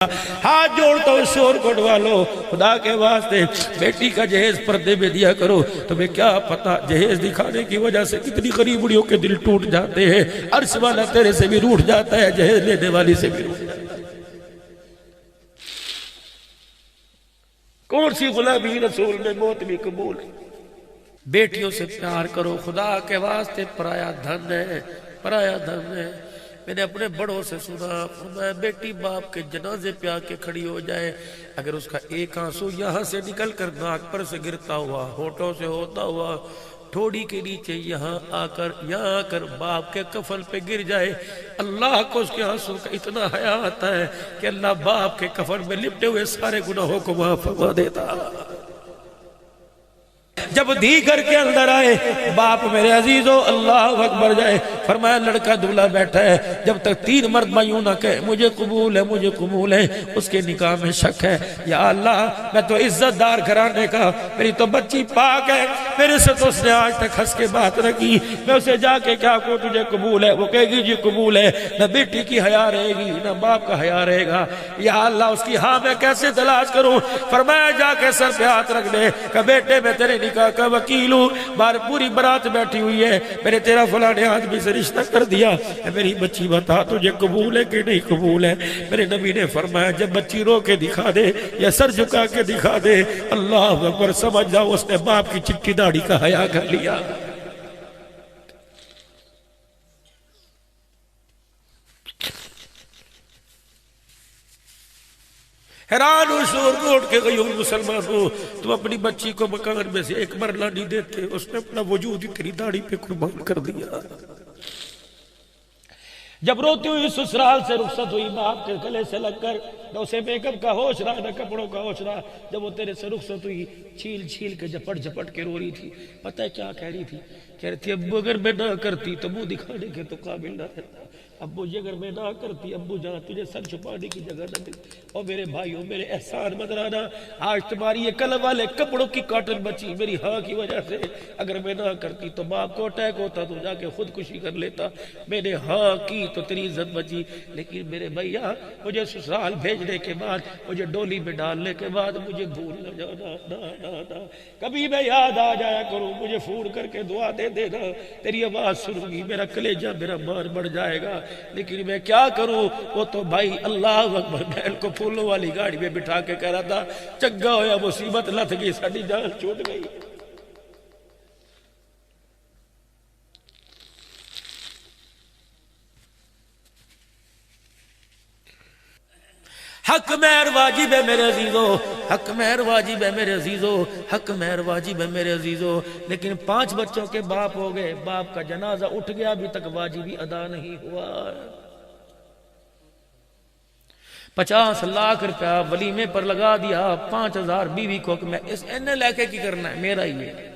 ہاتھ جوڑتا ہوں شور گھٹوا لو خدا کے واسطے بیٹی کا جہیز پردے میں دیا کرو. تمہیں کیا پتا جہیز دکھانے کی وجہ سے کتنی غریبڑیوں کے دل ٹوٹ جاتے ہیں. عرش والا تیرے سے بھی روٹھ جاتا ہے, جہیز لینے والی سے بھی روٹھ جاتا ہے. کون سی غلامی رسول میں موت بھی قبول ہے. بیٹیوں سے پیار کرو خدا کے واسطے, پرایا دھن ہے, پرایا دھن ہے. میں نے اپنے بڑوں سے سنا, فرمایا بیٹی باپ کے جنازے پہ آ کے کھڑی ہو جائے, اگر اس کا ایک آنسو یہاں سے نکل کر ناک پر سے گرتا ہوا, ہونٹوں سے ہوتا ہوا ٹھوڑی کے نیچے یہاں آ کر باپ کے کفن پہ گر جائے, اللہ کو اس کے آنسو کا اتنا حیا آتا ہے کہ اللہ باپ کے کفن میں لپٹے ہوئے سارے گناہوں کو معاف فرما دیتا. جب دھی گھر کے اندر آئے, باپ میرے عزیزو اللہ اکبر جائے, فرمایا لڑکا دولہا بیٹھا ہے, جب تک 3 مرتبہ یوں نہ کہے مجھے قبول ہے مجھے قبول ہے, اس کے نکاح میں شک ہے. یا اللہ میں تو عزت دار گھرانے کا, میری تو بچی پاک ہے, میرے سے تو اس نے آج تک ہنس کے بات نہ کی, میں اسے جا کے کیا کو تجھے قبول ہے, وہ کہے گی جی قبول ہے. نہ بیٹی کی حیا رہے گی نہ باپ کا حیا رہے گا. یا اللہ اس کی ہاں میں کیسے تلاش کروں. فرمایا جا کے سر پہ ہاتھ رکھ دے کہ بیٹے میں تیرے نکاح کا وکیل ہوں, بار پوری برات بیٹھی ہوئی ہے, میں نے تیرا فلانے آدمی سے رشتہ کر دیا, میری بچی بتا تجھے قبول ہے کہ نہیں قبول ہے. میرے نبی نے فرمایا جب بچی رو کے دکھا دے یا سر جھکا کے دکھا دے, اللہ اکبر سمجھ جاؤ اس نے باپ کی چٹی داڑھی کا حیا کر لیا. حیران ہوں, شور کو اٹھ کے گئی ہوں مسلمان ہوں, تم اپنی بچی کو مکان میں سے ایک مرلہ نہیں دیتے, اس نے اپنا وجود ہی تیری داڑھی پہ قربان کر دیا. جب روتی ہوئی سسرال سے رخصت ہوئی باپ کے گلے سے لگ کر, نہ اسے میک اپ کا ہوش رہا نہ کپڑوں کا ہوش رہا, جب وہ تیرے سے رخصت ہوئی چھیل چھیل کے جھپٹ کے رو رہی تھی. پتہ ہے کیا کہہ رہی تھی؟ کہہ رہی تھی ابو اگر میں نہ کرتی تو منہ دکھانے کے تو قابل نہ رہتا, ابو جی اگر میں نہ کرتی, ابو جہاں تجھے سر چھپانے کی جگہ نہ ملتی. اور میرے بھائیوں میرے احسان مدرانا, آج تمہاری یہ کلب والے کپڑوں کی کاٹن بچی میری ہاں کی وجہ سے, اگر میں نہ کرتی تو باپ کو اٹیک ہوتا تو جا کے خودکشی کر لیتا. میں نے ہاں کی تو تیری عزت بچی. لیکن میرے بھائیا مجھے سسرال بھیجنے کے بعد, مجھے ڈولی میں ڈالنے کے بعد مجھے بھول نہ جانا, نہ کبھی میں یاد آ جایا کروں, مجھے فون کر کے دعا دے دینا, تیری آواز سنوں گی میرا کلیجہ میرا مان بڑھ جائے گا. لیکن میں کیا کروں, وہ تو بھائی اللہ اکبر بیل کو پھولوں والی گاڑی میں بٹھا کے کہہ رہا تھا چنگا ہویا مصیبت لت گئی ساڈی جان چھوٹ گئی. حق مہر واجب ہے میرے عزیزو, حق مہر واجب ہے میرے عزیزو, حق مہر واجب ہے میرے عزیزو. لیکن 5 بچوں کے باپ ہو گئے, باپ کا جنازہ اٹھ گیا, ابھی تک واجبی ادا نہیں ہوا. 50 لاکھ روپیہ ولیمے پر لگا دیا, 5000 بیوی کو کہ میں اس انہیں لے کے کی کرنا ہے میرا ہی ہے.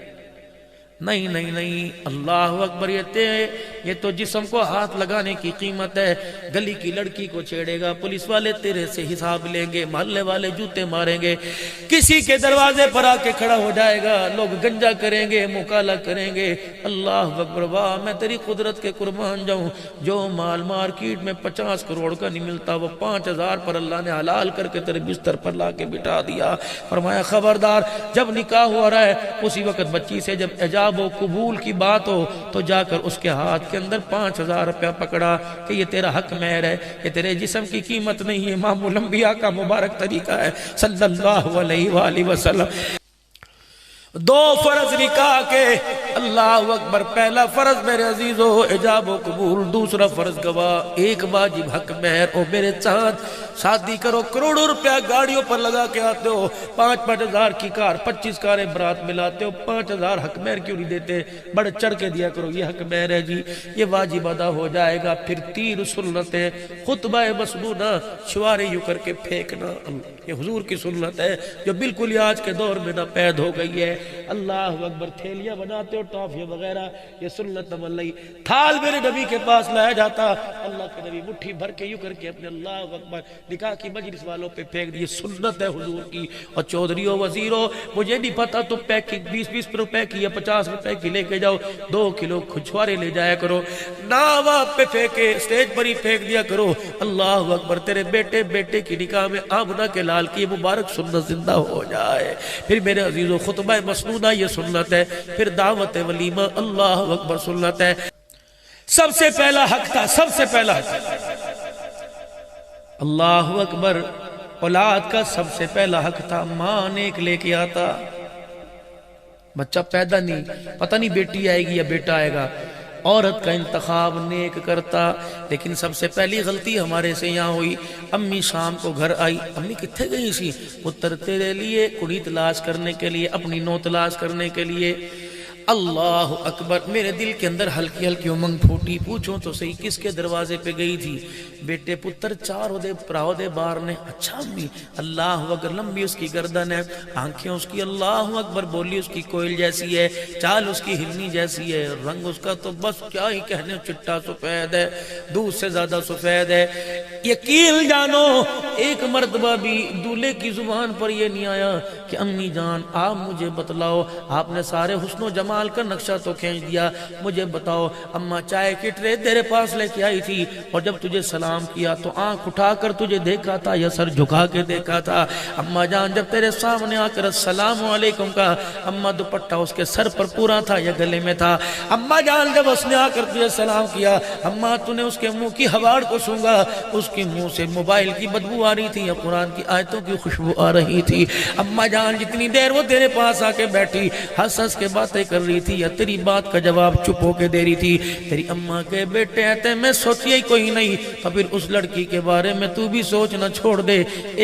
نہیں نہیں نہیں, اللہ اکبر, یہ تو جسم کو ہاتھ لگانے کی قیمت ہے. گلی کی لڑکی کو چھیڑے گا, پولیس والے تیرے سے حساب لیں گے, محلے والے جوتے ماریں گے, کسی کے دروازے پر آ کے کھڑا ہو جائے گا, لوگ گنجا کریں گے, مکالا کریں گے. اللہ اکبر, واہ میں تیری قدرت کے قربان جاؤں. جو مال مارکیٹ میں 50 کروڑ کا نہیں ملتا, وہ 5000 پر اللہ نے حلال کر کے تیرے بستر پر لا کے بٹھا دیا. فرمایا خبردار, جب نکاح ہو رہا ہے اسی وقت بچی سے جب ایجاب و قبول کی بات ہو تو جا کر اس کے ہاتھ کے اندر 5000 روپیہ پکڑا کہ یہ تیرا حق مہر ہے, یہ تیرے جسم کی قیمت نہیں ہے. امام الانبیاء کا مبارک طریقہ ہے صلی اللہ علیہ وآلہ وسلم. 2 فرض نکاح کے, اللہ اکبر. پہلا فرض میرے عزیزو ایجاب و قبول, دوسرا فرض گواہ, ایک واجب حق مہر. او میرے چاند شادی کرو, کروڑوں روپیہ گاڑیوں پر لگا کے آتے ہو, 5-5 ہزار کی کار, 25 کاریں برات ملاتے ہو, 5000 حق مہر کیوں نہیں دیتے؟ بڑے چڑھ کے دیا کرو, یہ حق مہر ہے جی, یہ واجب ادا ہو جائے گا. پھر 3 سنتیں, خطبہ مسنونہ, شوارے یوں کر کے پھینکنا, یہ حضور کی سنت ہے جو بالکل آج کے دور میں ناپید ہو گئی ہے. اللہ اکبر, تھیلیاں بناتے ہو ٹافیاں وغیرہ, یہ سنت عملی. تھال میرے نبی کے پاس لایا جاتا, اللہ کے نبی مٹھی بھر کے یوں کر کے اپنے اللہ اکبر نکاح کی مجلس والوں پہ پھینک دیے، سنت ہے حضور کی۔ اور چودھریوں وزیروں مجھے نہیں پتا تو پیکنگ 20-20 روپے کی یا 50 روپے کی لے کے جاؤ، 2 کلو کھچوارے لے جایا کرو، ناوا پہ پھینکے سٹیج پر ہی پھینک دیا کرو۔ اللہ اکبر، تیرے بیٹے کی نکاح میں آمنہ کے لال کی مبارک سنت زندہ ہو جائے۔ پھر میرے عزیزو خطبہ مسنودہ یہ سنت ہے، پھر دعوت ولیمہ اللہ اکبر سنت ہے۔ سب سے پہلا حق تھا، سب سے پہلا حق، اللہ اکبر، اولاد کا سب سے پہلا حق تھا ماں نیک لے کے آتا۔ بچہ پیدا نہیں، پتہ نہیں بیٹی آئے گی یا بیٹا آئے گا، عورت کا انتخاب نیک کرتا۔ لیکن سب سے پہلی غلطی ہمارے سے یہاں ہوئی، امی شام کو گھر آئی، امی کتھے گئی سی؟ پتر تیرے لیے کڑی تلاش کرنے کے لیے، اپنی نو تلاش کرنے کے لیے۔ اللہ اکبر، میرے دل کے اندر ہلکی ہلکی امنگ پھوٹی، پوچھوں تو صحیح کس کے دروازے پہ گئی تھی؟ بیٹے پتر 4 پراؤ دے بار نے۔ اچھا امی، اللہ اکبر، لمبی اس کی گردن ہے، آنکھیں اس کی اللہ اکبر، بولی اس کی کوئل جیسی ہے، چال اس کی ہرنی جیسی ہے، رنگ اس کا تو بس کیا ہی کہنے، چٹا سفید ہے، دودھ سے زیادہ سفید ہے۔ یقین جانو ایک مرتبہ بھی دولہے کی زبان پر یہ نہیں آیا کہ امی جان آپ مجھے بتلاؤ، آپ نے سارے حسن و جمال کا نقشہ تو کھینچ دیا، مجھے بتاؤ اماں چائے کی ٹرے تیرے پاس لے کے آئی تھی اور جب تجھے سلام کیا تو آنکھ اٹھا کر تجھے دیکھا تھا یا سر جھکا کے دیکھا تھا؟ اماں جان جب تیرے سامنے آ کر السلام علیکم کا، اماں دوپٹہ اس کے سر پر پورا تھا یا گلے میں تھا؟ اماں جان جب اس نے آ کر تجھے سلام کیا، اماں تو نے اس کے منہ کی ہواڑ کو سونگا، اس کے منہ سے موبائل کی بدبو آ رہی تھی یا قرآن کی آیتوں کی خوشبو آ رہی تھی؟ اماں جان جتنی دیر وہ تیرے پاس آ کے بیٹھی ہنس ہنس کے باتیں کر رہی تھی یا تیری بات کا جواب چپ ہو کے دے رہی تھی؟ تیری اماں کے بیٹے آتے میں سوچیا ہی کوئی نہیں، تو پھر اس لڑکی کے بارے میں تو بھی سوچنا چھوڑ دے۔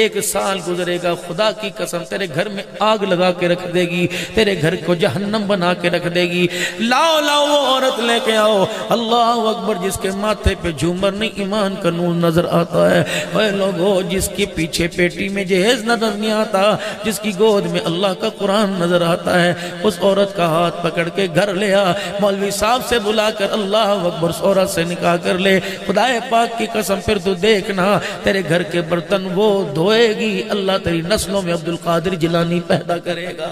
1 سال گزرے گا، خدا کی قسم تیرے گھر میں آگ لگا کے رکھ دے گی، تیرے گھر کو جہنم بنا کے رکھ دے گی۔ لاؤ لاؤ وہ عورت لے کے آؤ، اللہ اکبر، جس کے ماتھے پہ جھومر نہیں ایمان کا نور نظر آتا ہے، اے لوگو جس کے پیچھے پیٹی میں جہیز نظر نہیں آتا، جس کی گود میں اللہ کا قرآن نظر آتا ہے، اس عورت کا ہاتھ پکڑ کے گھر لے آ، مولوی صاحب سے بلا کر اللہ اکبر اس عورت سے نکاح کر لے۔ خدا پاک کی قسم پھر تو دیکھنا تیرے گھر کے برتن وہ دھوئے گی، اللہ تیری نسلوں میں عبد القادر جیلانی پیدا کرے گا۔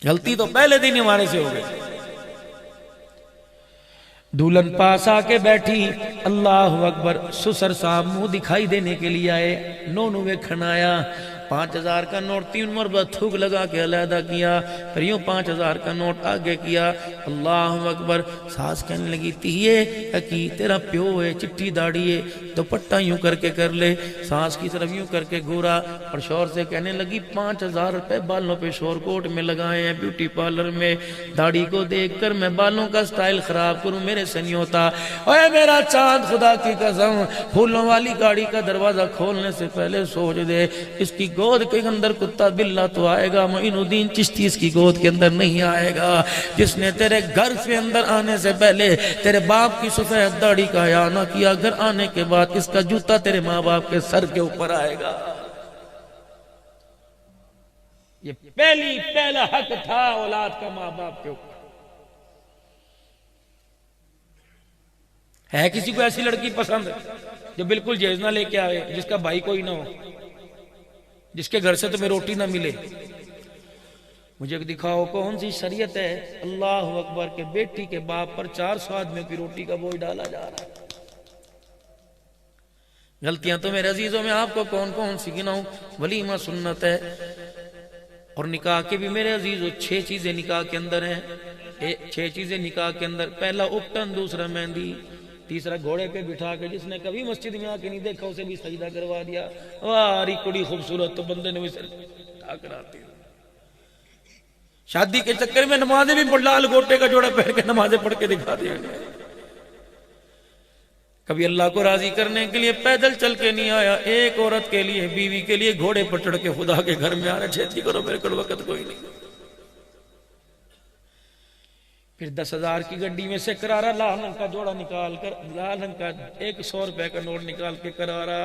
غلطی تو پہلے دن ہمارے سے ہو گئی۔ دولن پاس آ کے بیٹھی، اللہ اکبر، سسر صاحب منہ دکھائی دینے کے لیے آئے، نونوے کھنایا، 5000 کا نوٹ 3 مرتبہ تھوک لگا کے علیحدہ کیا، پھر یوں 5000 کا نوٹ آگے کیا، اللہ اکبر۔ ساس کہنے لگی تیئے کی تیرا پیو ہے، چٹی داڑھی ہے، دوپٹہ یوں کر کے کر لے۔ ساس کی طرف یوں کر کے گورا اور شوہر سے کہنے لگی 5000 روپے بالوں پہ شور کوٹ میں لگائے ہیں بیوٹی پارلر میں، داڑھی کو دیکھ کر میں بالوں کا سٹائل خراب کروں میرے سے نہیں ہوتا۔ اے میرا چاند، خدا کی قسم پھولوں والی گاڑی کا دروازہ کھولنے سے پہلے سوچ دے، اس کی گود کے اندر کتا بلہ تو آئے گا، معین الدین چشتی اس کی گود کے اندر نہیں آئے گا، جس نے تیرے گھر سے اندر آنے سے پہلے تیرے باپ کی سفید داڑھی کا حیا نہ کیا، گھر آنے کے بعد اس کا جوتا تیرے ماں باپ کے سر کے اوپر آئے گا۔ یہ پہلا حق تھا اولاد کا ماں باپ کے اوپر۔ ہے کسی کو ایسی لڑکی پسند جو بالکل جہیز نہ لے کے آئے، جس کا بھائی کوئی نہ ہو، جس کے گھر سے تمہیں روٹی نہ ملے؟ مجھے دکھاؤ کون سی شریعت ہے اللہ اکبر کے بیٹی کے باپ پر 400 آدمیوں کی روٹی کا بوجھ ڈالا جا رہا ہے؟ غلطیاں تو میرے عزیزوں میں آپ کو کون کون سی گناؤں؟ ولیمہ سنت ہے، اور نکاح کے بھی میرے عزیزوں 6 چیزیں نکاح کے اندر ہیں، 6 چیزیں نکاح کے اندر۔ پہلا اپٹن، دوسرا مہندی، تیسرا گھوڑے پہ بٹھا کے، جس نے کبھی مسجد میں آ کے نہیں دیکھا اسے بھی سجدہ کروا دیا، واری کڑی خوبصورت تو بندے نے بھی سر اٹھا کر آتی ہے۔ شادی کے چکر میں نمازیں بھی لال گوٹے کا جوڑا پہن کے نمازیں پڑھ کے دکھا دیا گیا۔ کبھی اللہ کو راضی کرنے کے لیے پیدل چل کے نہیں آیا، ایک عورت کے لیے، بیوی کے لیے گھوڑے پر چڑھ کے خدا کے گھر میں آ رہا، چھیتی کرو میرے کو وقت کوئی نہیں۔ پھر 10,000 کی گڈی میں سے کرارا لال رنگ کا جوڑا نکال کر، لال رنگ کا 100 روپے کا نوٹ نکال کے کرارا،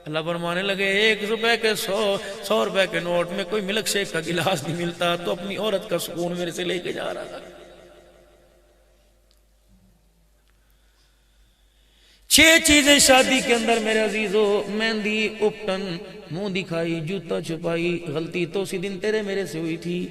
اللہ فرمانے لگے 1 روپے کے 100 روپے کے نوٹ میں کوئی ملک شیک کا گلاس نہیں ملتا، تو اپنی عورت کا سکون میرے سے لے کے جا رہا تھا۔ 6 چیزیں شادی کے اندر میرے عزیزو، مہندی، اپٹن، منہ دکھائی، جوتا چھپائی، غلطی تو اسی دن تیرے میرے سے ہوئی تھی۔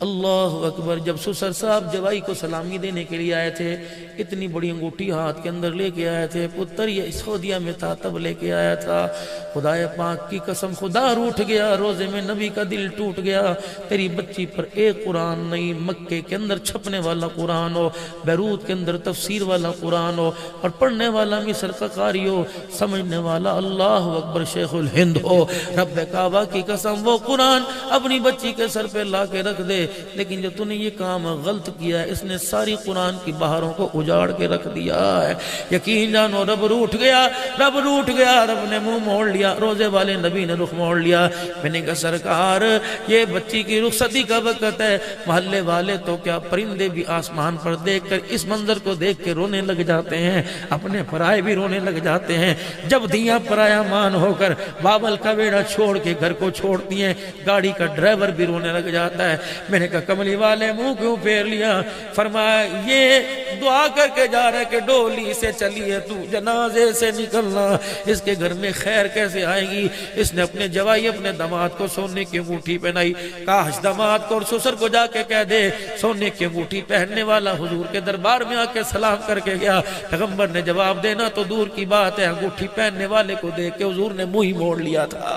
اللہ اکبر۔ جب سسر صاحب جوائی کو سلامی دینے کے لیے آئے تھے، اتنی بڑی انگوٹھی ہاتھ کے اندر لے کے آئے تھے، پتر یہ سعودیہ میں تھا تب لے کے آیا تھا۔ خدائے پاک کی قسم خدا روٹھ گیا، روزے میں نبی کا دل ٹوٹ گیا۔ تیری بچی پر ایک قرآن نہیں، مکے کے اندر چھپنے والا قرآن ہو، بیروت کے اندر تفسیر والا قرآن ہو، اور پڑھنے والا مصر کا قاری ہو، سمجھنے والا اللہ اکبر شیخ الہند ہو۔ رب کعبہ کی قسم وہ قرآن اپنی بچی کے سر پہ لا کے رکھ دے، لیکن جو تو نے یہ کام غلط کیا ہے، اس نے ساری قرآن کی بہاروں کو اجاڑ کے رکھ دیا ہے۔ یقین جانو رب روٹھ گیا، رب روٹھ گیا، رب نے منہ موڑ لیا، روزے والے نبی نے رخ موڑ لیا۔ میں نے کہا سرکار یہ بچی کی رخصتی کا وقت ہے، محلے والے تو کیا پرندے بھی آسمان پر دیکھ کر اس منظر کو دیکھ کے رونے لگ جاتے ہیں، اپنے پرائے بھی رونے لگ جاتے ہیں۔ جب دیاں پرایا مان ہو کر بابل کا بیڑا چھوڑ کے گھر کو چھوڑتی ہیں، گاڑی کا ڈرائیور بھی رونے لگ جاتا ہے۔ میں نے کہا کملی والے منہ کیوں پھیر لیا؟ فرمایا یہ دعا کر کے جا رہا ہے کہ ڈولی سے چلی ہے تو جنازے سے نکلنا، اس کے گھر میں خیر کیسے آئے گی؟ اس نے اپنے جوائی اپنے داماد کو سونے کی انگوٹھی پہنائی۔ کاش داماد کو اور سسر کو جا کے کہہ دے سونے کی انگوٹھی پہننے والا حضور کے دربار میں آ کے سلام کر کے گیا۔ پیغمبر نے جواب دینا تو دور کی بات ہے، انگوٹھی پہننے والے کو دیکھ کے حضور نے منہ ہی موڑ لیا تھا۔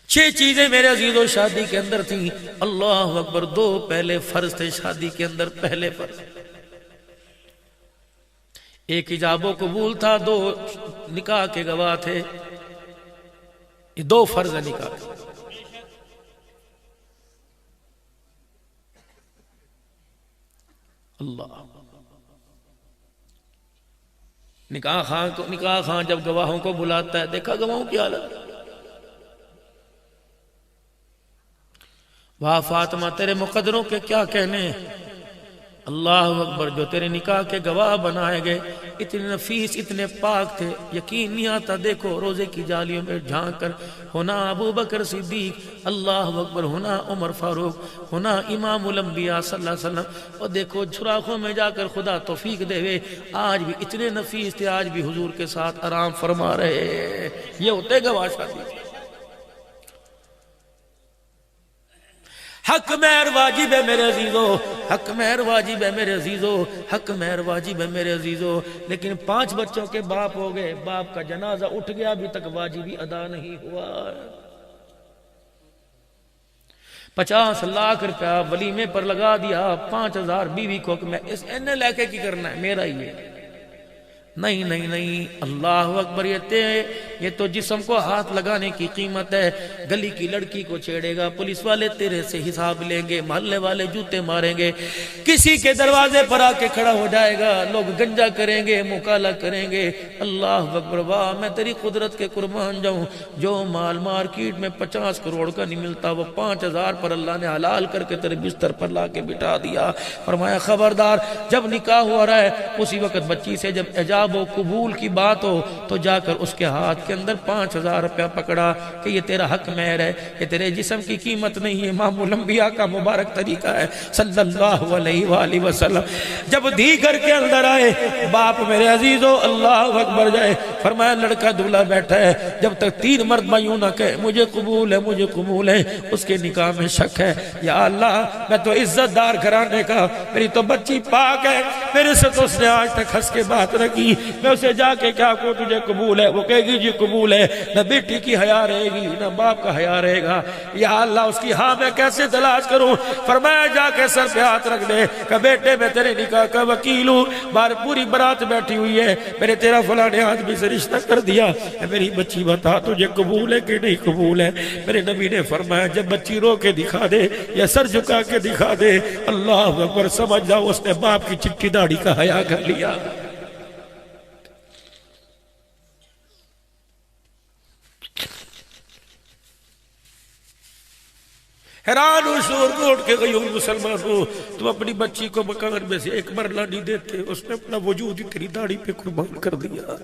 6 چیزیں میرے عزیزو شادی کے اندر تھیں۔ اللہ اکبر۔ 2 پہلے فرض تھے شادی کے اندر، پہلے فرض، ایک ایجاب و قبول تھا، 2 نکاح کے گواہ تھے، یہ 2 فرض نکاح تھے۔ اللہ نکاح خان جب گواہوں کو بلاتا ہے، دیکھا گواہوں کی حالت، واہ فاطمہ تیرے مقدروں کے کیا کہنے، اللہ اکبر، جو تیرے نکاح کے گواہ بنائے گئے اتنے نفیس اتنے پاک تھے، یقین نہیں آتا۔ دیکھو روزے کی جالیوں میں جھانک کر، ہونا ابو بکر صدیق، اللہ اکبر، ہونا عمر فاروق، ہونا امام الانبیاء صلی اللہ علیہ وسلم، اور دیکھو سوراخوں میں جا کر خدا توفیق دے وے، آج بھی اتنے نفیس تھے، آج بھی حضور کے ساتھ آرام فرما رہے۔ یہ ہوتے گواہ شادی۔ حق مہر واجب ہے میرے عزیزو، حق مہر واجب ہے میرے عزیزو، حق مہر واجب ہے میرے عزیزو، لیکن 5 بچوں کے باپ ہو گئے، باپ کا جنازہ اٹھ گیا، ابھی تک واجبی ادا نہیں ہوا۔ 50 لاکھ روپیہ ولیمے پر لگا دیا، 5000 بیوی کو کہ میں اس اینے لے کے کی کرنا ہے، میرا ہی ہے۔ نہیں نہیں نہیں، اللہ اکبر، یہ تو جسم کو ہاتھ لگانے کی قیمت ہے۔ گلی کی لڑکی کو چھیڑے گا، پولیس والے تیرے سے حساب لیں گے، محلے والے جوتے ماریں گے، کسی کے دروازے پر آ کے کھڑا ہو جائے گا، لوگ گنجا کریں گے، مکالا کریں گے۔ اللہ اکبر، واہ میں تیری قدرت کے قربان جاؤں، جو مال مارکیٹ میں 50 کروڑ کا نہیں ملتا، وہ 5000 پر اللہ نے حلال کر کے تیرے بستر پر لا کے بٹھا دیا۔ فرمایا خبردار، جب نکاح ہو رہا ہے اسی وقت بچی سے جب ایجاب و قبول کی بات ہو تو جا کر اس کے ہاتھ کے اندر 5000 روپیہ پکڑا کہ یہ تیرا حق مہر ہے، یہ تیرے جسم کی قیمت نہیں ہے، امام الانبیاء کا مبارک طریقہ ہے صلی اللہ علیہ وآلہ وسلم۔ جب دھی گھر کے اندر آئے، باپ میرے عزیزو اللہ اکبر جائے، فرمایا لڑکا دولہا بیٹھا ہے، جب تک 3 مرتبہ یوں نہ کہے مجھے قبول ہے مجھے قبول ہے، اس کے نکاح میں شک ہے۔ یا اللہ میں تو عزت دار گھرانے کا، میری تو بچی پاک ہے، میرے سے تو اس نے آج تک ہنس کے بات رکھی، میں اسے جا کے کیا کو تجھے قبول ہے، وہ کہے گی جی قبول ہے، نہ بیٹی کی حیا رہے گی نہ باپ کا حیا رہے گا۔ یا اللہ اس کی ہاں میں کیسے تلاش کروں؟ فرمایا جا کے سر پہ ہاتھ رکھ دے کہ بیٹے میں تیرے نکاح کا وکیل ہوں، بار پوری برات بیٹھی ہوئی ہے، میرے تیرا فلانے آدمی سے رشتہ کر دیا، میری بچی بتا تجھے قبول ہے کہ نہیں قبول ہے؟ میرے نبی نے فرمایا جب بچی رو کے دکھا دے یا سر جھکا کے دکھا دے، اللہ اکبر، سمجھ جاؤ اس نے باپ کی چٹی داڑھی کا حیا کر لیا۔ حیران ہو شور کو اٹھ کے گئی ہوں مسلمان ہو، تم اپنی بچی کو مکان میں سے ایک مرلہ نہیں دیتے، اس نے اپنا وجود ہی تیری داڑھی پہ قربان کر دیا۔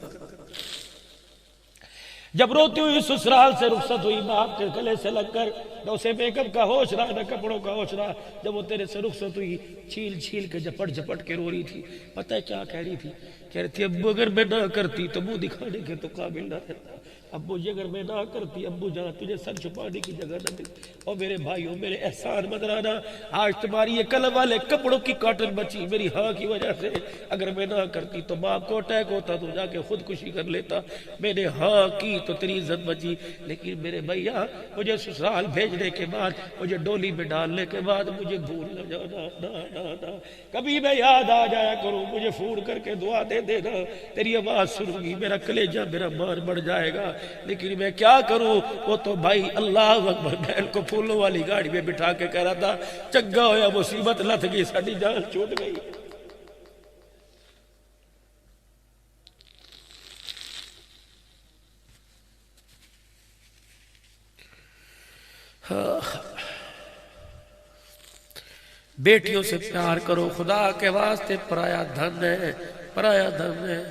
جب روتی ہوئی سسرال سے رخصت ہوئی باپ کے گلے سے لگ کر، نہ اسے میک اپ کا ہوش رہا نہ کپڑوں کا ہوش رہا، جب وہ تیرے سے رخصت ہوئی چھیل چھیل کے جھپٹ جھپٹ کے رو رہی تھی. پتہ ہے کیا کہہ رہی تھی؟ کہہ رہی تھی ابو اگر میں نہ کرتی تو منہ دکھانے کے تو قابل نہ رہتا، ابو جی اگر میں نہ کرتی ابو جان تجھے سر چھپانے کی جگہ نہ ملتی. اور میرے بھائیوں میرے احسان مدرانا، آج تمہاری یہ کلم والے کپڑوں کی کاٹن بچی میری ہاں کی وجہ سے. اگر میں نہ کرتی تو باپ کو اٹیک ہوتا تو جا کے خودکشی کر لیتا. میں نے ہاں کی تو تیری عزت بچی. لیکن میرے بھیا مجھے سسرال بھیجنے کے بعد، مجھے ڈولی میں ڈالنے کے بعد مجھے بھول نہ جانا، نہ کبھی میں یاد آ جایا کروں، مجھے فون کر کے دعا دے دینا. تیری آواز سنوں گی میرا کلیجہ میرا مان بڑھ جائے گا. لیکن میں کیا کروں؟ وہ تو بھائی اللہ اکبر بہن کو پھولوں والی گاڑی میں بٹھا کے کہہ رہا تھا چنگا ہویا مصیبت لتھ گئی ساڈی جان چھوٹ گئی. بیٹیوں سے پیار کرو خدا کے واسطے، پرایا دھن ہے، پرایا دھن ہے.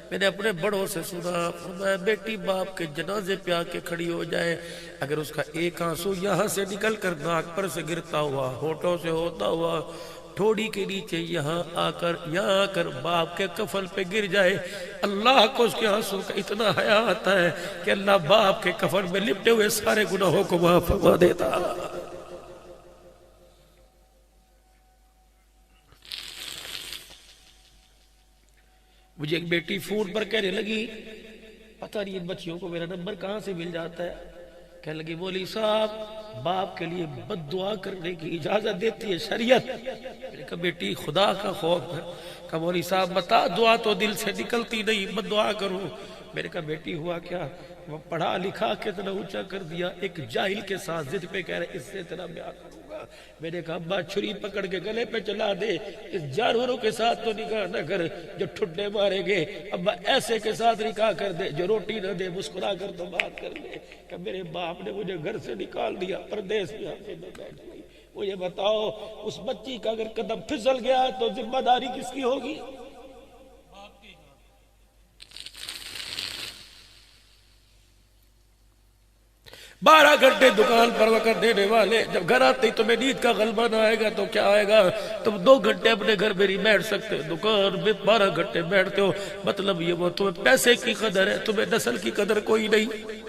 میں نے اپنے بڑوں سے سنا، فرمایا بیٹی باپ کے جنازے پہ آ کے کھڑی ہو جائے، اگر اس کا ایک آنسو یہاں سے نکل کر ناک پر سے گرتا ہوا، ہونٹوں سے ہوتا ہوا ٹھوڑی کے نیچے یہاں آ کر باپ کے کفن پہ گر جائے، اللہ کو اس کے آنسو کا اتنا حیا آتا ہے کہ اللہ باپ کے کفن میں لپٹے ہوئے سارے گناہوں کو معاف فرما دیتا. مجھے ایک بیٹی فون پر کہنے لگی پتہ نہیں ان بچیوں کو میرا نمبر کہاں سے مل جاتا ہے. کہنے لگی مولوی صاحب باپ کے لیے بد دعا کرنے کی اجازت دیتی ہے شریعت. میں نے کہا بیٹی خدا کا خوف ہے. کہا مولوی صاحب بتا دعا تو دل سے نکلتی نہیں، بد دعا کروں. میں نے کہا بیٹی ہوا کیا؟ وہ پڑھا لکھا کتنا اونچا کر دیا، ایک جاہل کے ساتھ ضد پہ کہہ رہے اس سے تیرا بیاہ کروں گا. میں نے کہا ابا چھری پکڑ کے گلے پہ چلا دے، اس جانوروں کے ساتھ تو نکاح نہ کر جو ٹھڈے مارے گے، ابا ایسے کے ساتھ نکاح کر دے جو روٹی نہ دے، مسکرا کر تو بات کر لے. کہ میرے باپ نے مجھے گھر سے نکال دیا، پردیس میں آتے میں بیٹھ گئی. مجھے بتاؤ اس بچی کا اگر قدم پھسل گیا تو ذمہ داری کس کی ہوگی؟ 12 گھنٹے دکان پر وقت دینے والے جب گھر آتے ہی تمہیں نیند کا غلبہ نہ آئے گا تو کیا آئے گا؟ تم 2 گھنٹے اپنے گھر میں نہیں بیٹھ سکتے، دکان میں 12 گھنٹے بیٹھتے ہو. مطلب یہ وہ تمہیں پیسے کی قدر ہے، تمہیں نسل کی قدر کوئی نہیں.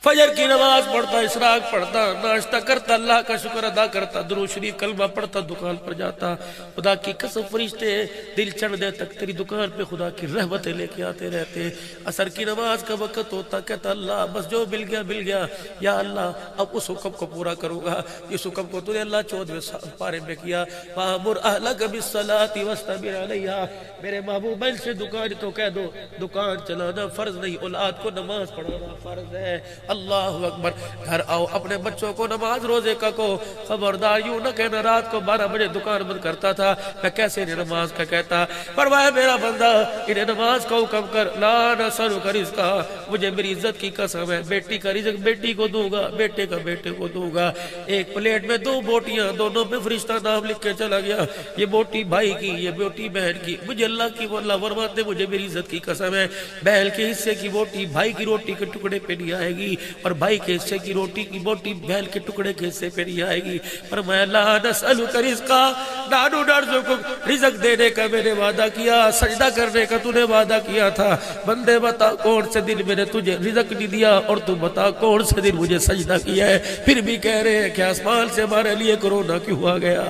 فجر کی نماز پڑھتا، اشراق پڑھتا، ناشتہ کرتا، اللہ کا شکر ادا کرتا، درود شریف کلمہ پڑھتا، دکان پر جاتا. خدا کی قسم فرشتے دل چڑھنے تک تیری دکان پہ خدا کی رحمتیں لے کے آتے رہتے. عصر کی نماز کا وقت ہوتا، کہتا اللہ بس جو مل گیا مل گیا، یا اللہ اب اس حکم کو پورا کروں گا جس حکم کو تو نے اللہ 14ویں پارے میں کیا. وَأَمُرْ أَهْلَكَ بِالصَّلَاةِ وَاسْتَبِرْ عَلَيْهَا. میرے محبوب سے دکان تو کہہ دو دکان چلانا فرض نہیں، اولاد کو نماز پڑھانا فرض ہے. اللہ اکبر. گھر آؤ اپنے بچوں کو نماز روزے کا کو خبردار یوں نہ کہنا رات کو 12 بجے دکان بند کرتا تھا میں کیسے انہیں نماز کا کہتا. فرمایا میرا بندہ انہیں نماز کا حکم کر، لا نسألک رزقا، مجھے میری عزت کی قسم ہے بیٹی کا رزق بیٹی کو دوں گا، بیٹے کا بیٹے کو دوں گا. ایک پلیٹ میں 2 بوٹیاں، دونوں میں فرشتہ نام لکھ کے چلا گیا، یہ بوٹی بھائی کی یہ بوٹی بہن کی. مجھے اللہ کی اللہ فرماتے مجھے میری عزت کی قسم ہے بہن کے حصے کی بوٹی بھائی کی روٹی کے ٹکڑے پہ نہیں آئے گی، اور بھائی کے حصے کی روٹی کی بوٹی بہن کے ٹکڑے کے حصے پہ نہیں آئے گی. فرمایا لا نسألک رزقا، نحن نرزقک، رزق دینے کا میں نے وعدہ کیا، سجدہ کرنے کا تو نے وعدہ کیا تھا. بندے بتا کون سے دن میں نے تجھے رزق نہیں دیا اور تو بتا کون سے دن مجھے سجدہ کیا ہے. پھر بھی کہہ رہے ہیں کہ آسمان سے ہمارے لیے کرونا کیوں آ گیا.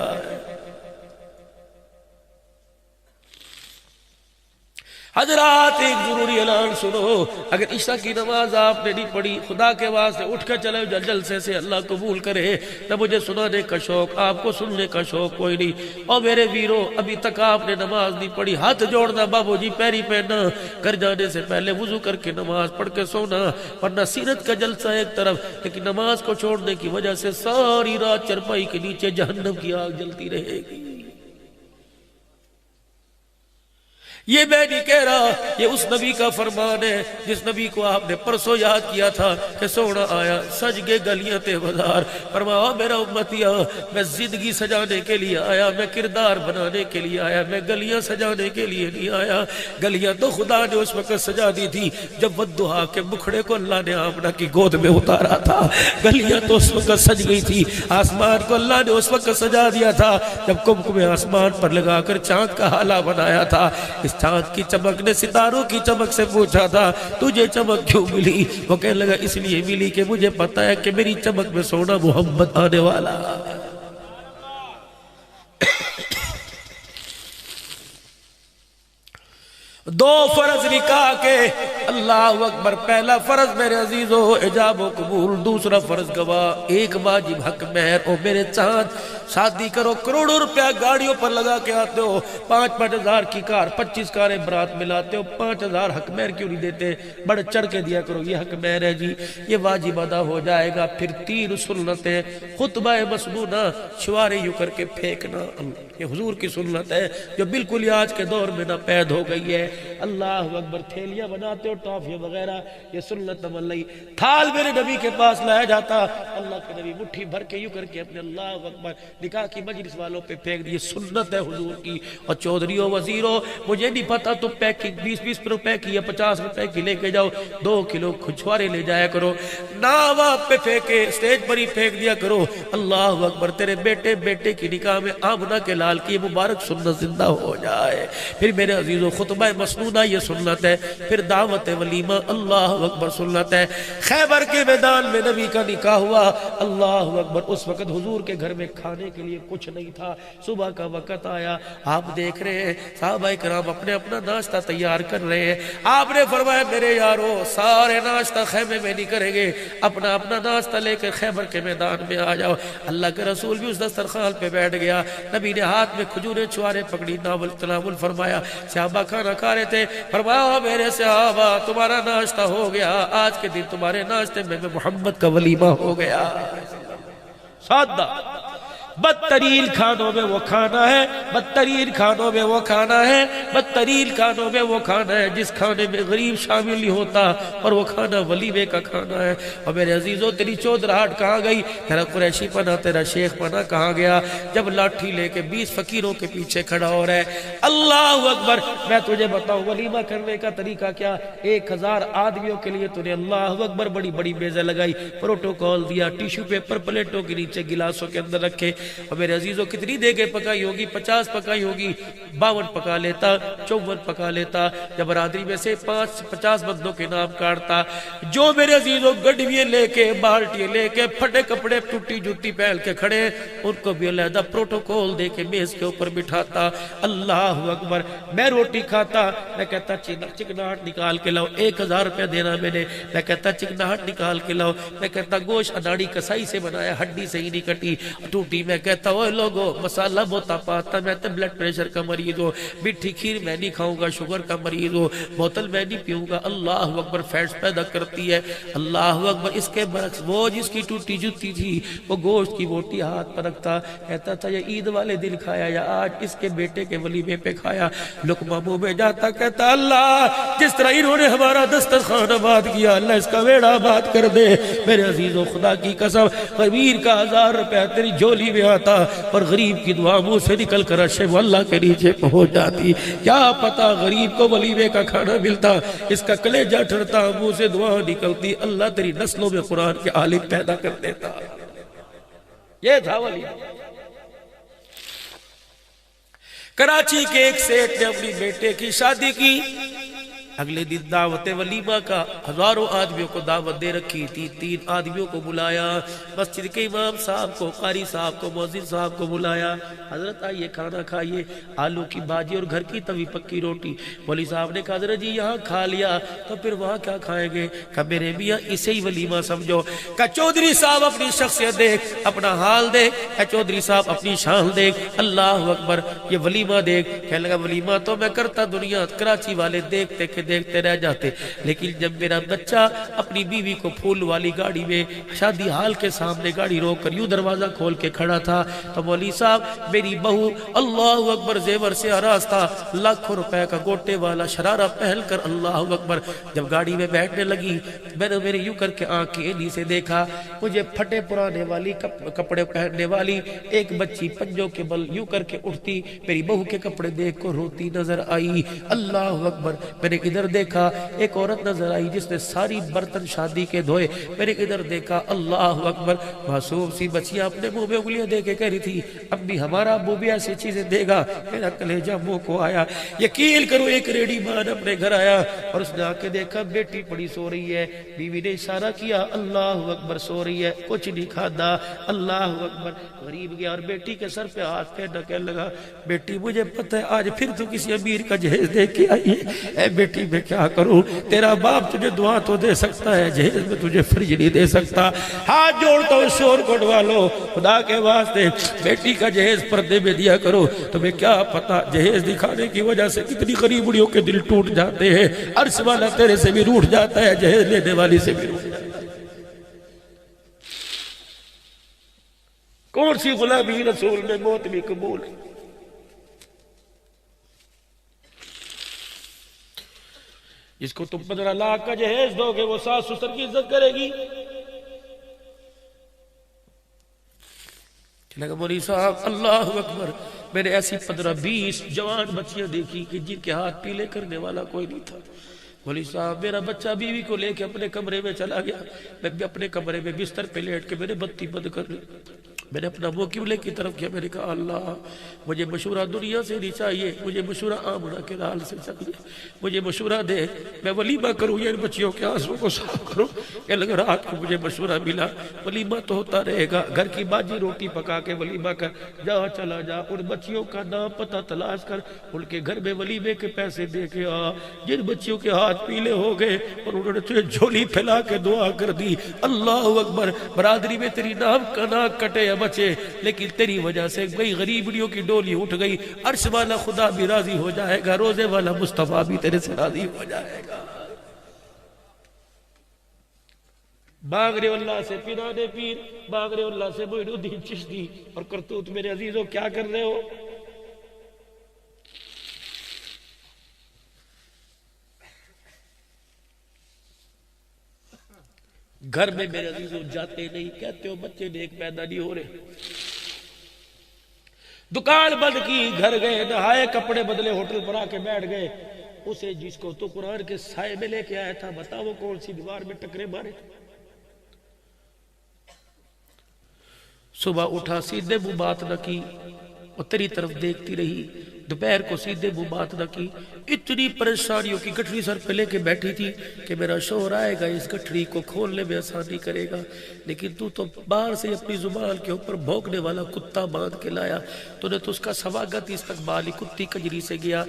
حضرات ایک ضروری اعلان سنو، اگر عشاء کی نماز آپ نے نہیں پڑھی خدا کے واسطے اٹھ کر چلے جلسے سے اللہ قبول کرے. نہ مجھے سنانے کا شوق، آپ کو سننے کا شوق کوئی نہیں. اور میرے ویرو ابھی تک آپ نے نماز نہیں پڑھی ہاتھ جوڑنا، بابو جی پیری پہننا، گھر جانے سے پہلے وضو کر کے نماز پڑھ کے سونا، ورنہ سیرت کا جلسہ ایک طرف، لیکن نماز کو چھوڑنے کی وجہ سے ساری رات چرپائی کے نیچے جہنم کی آگ جلتی رہے گی. یہ میں نہیں کہہ رہا، یہ اس نبی کا فرمان ہے جس نبی کو آپ نے پرسوں یاد کیا تھا کہ سونا آیا سج گے گلیاں تے بازار، فرمایا میرا امتیا میں زندگی سجانے کے لیے آیا، میں کردار بنانے کے لیے آیا، میں گلیاں سجانے کے لیے نہیں آیا۔ گلیاں تو خدا نے اس وقت سجا دی تھی جب ودھا کے مکھڑے کو اللہ نے آمنہ کی گود میں اتارا تھا، گلیاں تو اس وقت سج گئی تھی، آسمان کو اللہ نے اس وقت سجا دیا تھا جب کمکم آسمان پر لگا کر چاند کا حالہ بنایا تھا۔ اس چاند کی چمک نے ستاروں کی چمک سے پوچھا تھا تجھے چمک کیوں ملی؟ وہ کہنے لگا اس لیے ملی کہ مجھے پتا ہے کہ میری چمک میں سونا محمد آنے والا۔ دو فرض نکاح کے، اللہ اکبر، پہلا فرض میرے عزیزو اجاب و قبول، دوسرا فرض گواہ، ایک واجب حق مہر۔ او میرے چاند شادی کرو، کروڑوں روپیہ گاڑیوں پر لگا کے آتے ہو، 5-5 ہزار کی کار، 25 کاریں برات ملاتے ہو، 5 ہزار حق مہر کیوں نہیں دیتے؟ بڑھ چڑھ کے دیا کرو، یہ حق مہر ہے جی، یہ واجب ادا ہو جائے گا۔ پھر 3 سنتیں، خطبہ مسنونہ شوارے یوں کر کے پھینکنا، یہ حضور کی سنت ہے جو بالکل آج کے دور میں نہ پید ہو گئی ہے۔ اللہ اکبر، تھیلیاں بناتے ہو ٹافیاں وغیرہ، یہ سنت عمل نہیں۔ تھال میرے نبی کے پاس لایا جاتا، اللہ کے نبی مٹھی بھر کے یوں کر کے اپنے اللہ اکبر نکاح کی مجلس والوں پہ پھینک دیے، سنت ہے حضور کی۔ اور چودھریوں وزیروں، مجھے نہیں پتا تو پیکنگ 20-20 روپے کی یا 50 روپے کی لے کے جاؤ، 2 کلو کھچوارے لے جایا کرو، نہ وہاں پہ پھینکے، سٹیج پر ہی پھینک دیا کرو۔ اللہ اکبر، تیرے بیٹے کی نکاح میں آمنہ کے لال کی مبارک سنت زندہ ہو جائے۔ پھر میرے عزیزو خطبہ مسنونہ یہ سنت ہے، پھر دعوت ولیمہ، اللہ اکبر، سنت ہے۔ خیبر کے میدان میں نبی کا نکاح ہوا، اللہ اکبر، اس وقت حضور کے گھر میں کھانے کے لیے کچھ نہیں تھا، صبح کا وقت آیا، آپ دیکھ رہے ہیں صحابہ کرام اپنے اپنا ناشتہ تیار کر رہے ہیں۔ آپ نے فرمایا میرے یارو سارے ناشتہ خیمے میں نہیں کریں گے، اپنا اپنا ناشتہ لے کر خیبر کے میدان میں آ جاؤ۔ اللہ کے رسول بھی اس دسترخوان پہ بیٹھ گیا، نبی نے ہاتھ میں کھجوریں چوارے پکڑی، ناول تناول فرمایا، صحابہ کھانا کھا رہے تھے، فرمایا میرے صحابہ تمہارا ناشتہ ہو گیا، آج کے دن تمہارے ناشتے میں محمد کا ولیمہ ہو گیا۔ سادہ، بدترین کھانوں میں وہ کھانا ہے، بدترین کھانوں میں وہ کھانا ہے، بدترین کھانوں میں وہ کھانا ہے جس کھانے میں غریب شامل نہیں ہوتا، اور وہ کھانا ولیمے کا کھانا ہے۔ اور میرے عزیزو تیری چودراہٹ کہاں گئی؟ تیرا قریشی پنا، تیرا شیخ پنا کہاں گیا؟ جب لاٹھی لے کے 20 فقیروں کے پیچھے کھڑا ہو رہا ہے۔ اللہ اکبر، میں تجھے بتاؤں ولیمہ کرنے کا طریقہ کیا؟ 1000 آدمیوں کے لیے تو نے اللہ اکبر بڑی بڑی میزیں لگائی، پروٹوکول دیا، ٹیشو پیپر پلیٹوں کے نیچے گلاسوں کے اندر رکھے، اور میرے عزیزوں کتنی دیگیں پکائی ہوگی؟ 50 پکائی ہوگی، 52 پکا لیتا، 54 پکا لیتا، جب برادری میں سے 50 بندوں کے نام کاٹتا، جو میرے عزیزوں گڈویے لے کے، بالٹیاں لے کے، پھٹے کپڑے ٹوٹی جوتی پہن کے کھڑے، ان کو بھی علیحدہ پروٹوکول دے کے میز کے اوپر بٹھاتا۔ اللہ اکبر، میں روٹی کھاتا، میں کہتا چکناہٹ نکال کے لاؤ، 1000 روپے دینا میں نے، میں کہتا چکناہٹ نکال کے لاؤ، میں کہتا گوشت اناڑی کسائی سے بنایا، ہڈی سے ہی نہیں کٹی ٹوٹی، میں کہتا اوہ لوگو مسالہ بہتا پاتا، میں تو بلڈ پریشر کا مریض ہو، میٹھی کھیر میں نہیں کھاؤں گا، شوگر کا مریض ہو، بوتل میں نہیں پیوں گا۔ اللہ اکبر، فیٹس پیدا کرتی ہے۔ اللہ اکبر، اس کے برعکس وہ جس کی ٹوٹی جوتی تھی وہ گوشت کی بوٹی ہاتھ پر رکھتا، کہتا تھا یہ عید والے دن کھایا یا آج اس کے بیٹے کے ولیمے پہ کھایا، لقمہ منہ میں جاتا، کہتا اللہ جس طرح انہوں نے ہمارا دسترخوان آباد کیا، اللہ اس کا ویڑا آباد کر دے۔ میرے عزیزو خدا کی قسم، غریب کا 1000 روپے تیری جھولی میں آتا اور غریب کی دعا منہ سے نکل کر عرش اللہ کے نیچے پہنچ جاتی۔ کیا پتا غریب کو ولیمے کا کھانا ملتا، اس کا کلیجہ ٹھرتا، منہ سے دعا نکلتی، اللہ تیری نسلوں میں قرآن کے عالم پیدا کر دیتا۔ یہ تھا ولیمہ۔ کراچی کے ایک سیٹ نے اپنی بیٹے کی شادی کی، اگلے دن دعوت ولیمہ کا، ہزاروں آدمیوں کو دعوت دے رکھی تھی، 3 آدمیوں کو بلایا، مسجد کے امام صاحب کو، قاری صاحب کو، مؤذن صاحب کو بلایا، حضرت آئیے کھانا کھائیے، آلو کی بھاجی اور گھر کی توی پکی روٹی۔ مولوی صاحب نے کہا حضرت جی یہاں کھا لیا تو پھر وہاں کیا کھائیں گے؟ کہا میرے میاں اسے ہی ولیمہ سمجھو۔ کہا چودھری صاحب اپنی شخصیت دیکھ، اپنا حال دیکھ، کہا چودھری صاحب اپنی شان دیکھ، اللہ اکبر، یہ ولیمہ دیکھ۔ کہنے لگا ولیمہ تو میں کرتا دنیا، کراچی والے دیکھتے کہ دیکھتے رہ جاتے. لیکن جب میرا بچہ اپنی بیوی کو پھول والی گاڑی میں شادی حال کے سامنے گاڑی روک کر یوں دروازہ کھول کے کھڑا تھا تو مولوی صاحب میری بہو اللہ اکبر زیور سے آراز تھا, لاکھوں روپے کا گوٹے والا شرارہ پہن کر اللہ اکبر جب گاڑی میں بیٹھنے لگی, میں نے میرے یوں کر کے آنکھیں انہی سے دیکھا, مجھے پھٹے پرانے والی کپڑے پہننے والی ایک بچی پنجوں کے بل یوں کر کے اٹھتی میری بہو کے کپڑے دیکھ کو روتی نظر آئی. اللہ اکبر. میں نے ادھر دیکھا ایک عورت نظر آئی جس نے ساری برتن شادی کے دھوئے. میں نے ادھر دیکھا اللہ اکبر معصوم سی بچیاں اپنے منہ میں انگلیاں دے کے کہہ رہی تھی اب بھی ہمارا ابو بھی ایسی چیزیں دے گا. میرا کلیجہ منہ کو آیا. یقین کرو ایک ریڈی مان اپنے گھر آیا اور اس نے آ کے دیکھا بیٹی پڑی سو رہی ہے. بیوی نے اشارہ کیا اللہ اکبر سو رہی ہے, کچھ نہیں کھادا. اللہ اکبر. غریب گیا اور بیٹی کے سر پہ ہاتھ پھیرنا کہنے لگا بیٹی مجھے پتہ ہے آج پھر تو کسی امیر کا جہیز دے کے آئی ہے. اے بیٹی میں کیا کروں, تیرا باپ تجھے دعا تو دے سکتا ہے, جہیز میں تجھے فریج نہیں دے سکتا. ہاتھ جوڑتا ہوں شور کو ڈوا لو خدا کے واسطے بیٹی کا جہیز پردے میں دیا کرو. تمہیں کیا پتا جہیز دکھانے کی وجہ سے کتنی غریبڑیوں کے دل ٹوٹ جاتے ہیں. عرش والا تیرے سے بھی روٹھ جاتا ہے, جہیز لینے والی سے بھی روٹھ جاتا ہے. کون سی غلامی رسول میں موت بھی قبول ہے. جس کو تم 15 لاکھ کا جہیز دو گے وہ ساس سسر کی عزت کرے گی. لگا مولوی صاحب اللہ اکبر. میں نے ایسی 15-20 جوان بچیاں دیکھی کہ جن کے ہاتھ پیلے کرنے والا کوئی نہیں تھا. مولوی صاحب میرا بچہ بیوی کو لے کے اپنے کمرے میں چلا گیا. میں اپنے کمرے میں بستر پہ لیٹ کے میں نے بتی بند کر لی. میں نے اپنا منہ قبلے کی طرف کیا. میں نے کہا اللہ مجھے مشورہ دنیا سے نہیں چاہیے, مجھے مشورہ آمنہ کے لال سے چاہیے. مجھے مشورہ دے میں ولیمہ کروں یا ان بچیوں کے آنسوں کو صاف کروں. کہ لگا رات کو مجھے مشورہ ملا ولیمہ تو ہوتا رہے گا, گھر کی باجی روٹی پکا کے ولیمہ کر, جا چلا جا ان بچیوں کا نام پتہ تلاش کر, ان کے گھر میں ولیمے کے پیسے دے کے آ. جن بچیوں کے ہاتھ پیلے ہو گئے اور انہوں نے تجھے جھولی پھیلا کے دعا کر دی. اللہ اکبر. برادری میں تیری نام کا ناک کٹے یا بچے, لیکن تیری وجہ سے بھئی غریبڑیوں کی ڈولی اٹھ گئی. عرش والا خدا بھی راضی ہو جائے گا, روزے والا مصطفیٰ بھی تیرے سے راضی ہو جائے گا. مانگ رہے اللہ سے پیرانے پیر, مانگ رہے اللہ سے معین الدین چشتی, اور کرتوت میرے عزیزوں کیا کر رہے ہو. گھر میں میرے عزیزوں جاتے نہیں, کہتے ہو بچے نیک پیدا نہیں ہو رہے. دکان بند کی, گھر گئے, نہائے, کپڑے بدلے, ہوٹل پر آ کے بیٹھ گئے. اسے جس کو تو قرآن کے سائے میں لے کے آیا تھا بتا وہ کون سی دیوار میں ٹکرے مارے. صبح اٹھا سیدھے منہ بات نہ کی اور تیری طرف دیکھتی رہی. دوپہر کو سیدھے منہ بات نہ کی. اتنی پریشانیوں کی گٹھڑی سر پہ لے کے بیٹھی تھی کہ میرا شوہر آئے گا اس گٹھڑی کو کھولنے میں آسانی کرے گا, لیکن تو باہر سے اپنی زبان کے اوپر بھونکنے والا کتا باندھ کے لایا. تو نے تو اس کا سواگت استقبالی کتی کجری سے گیا.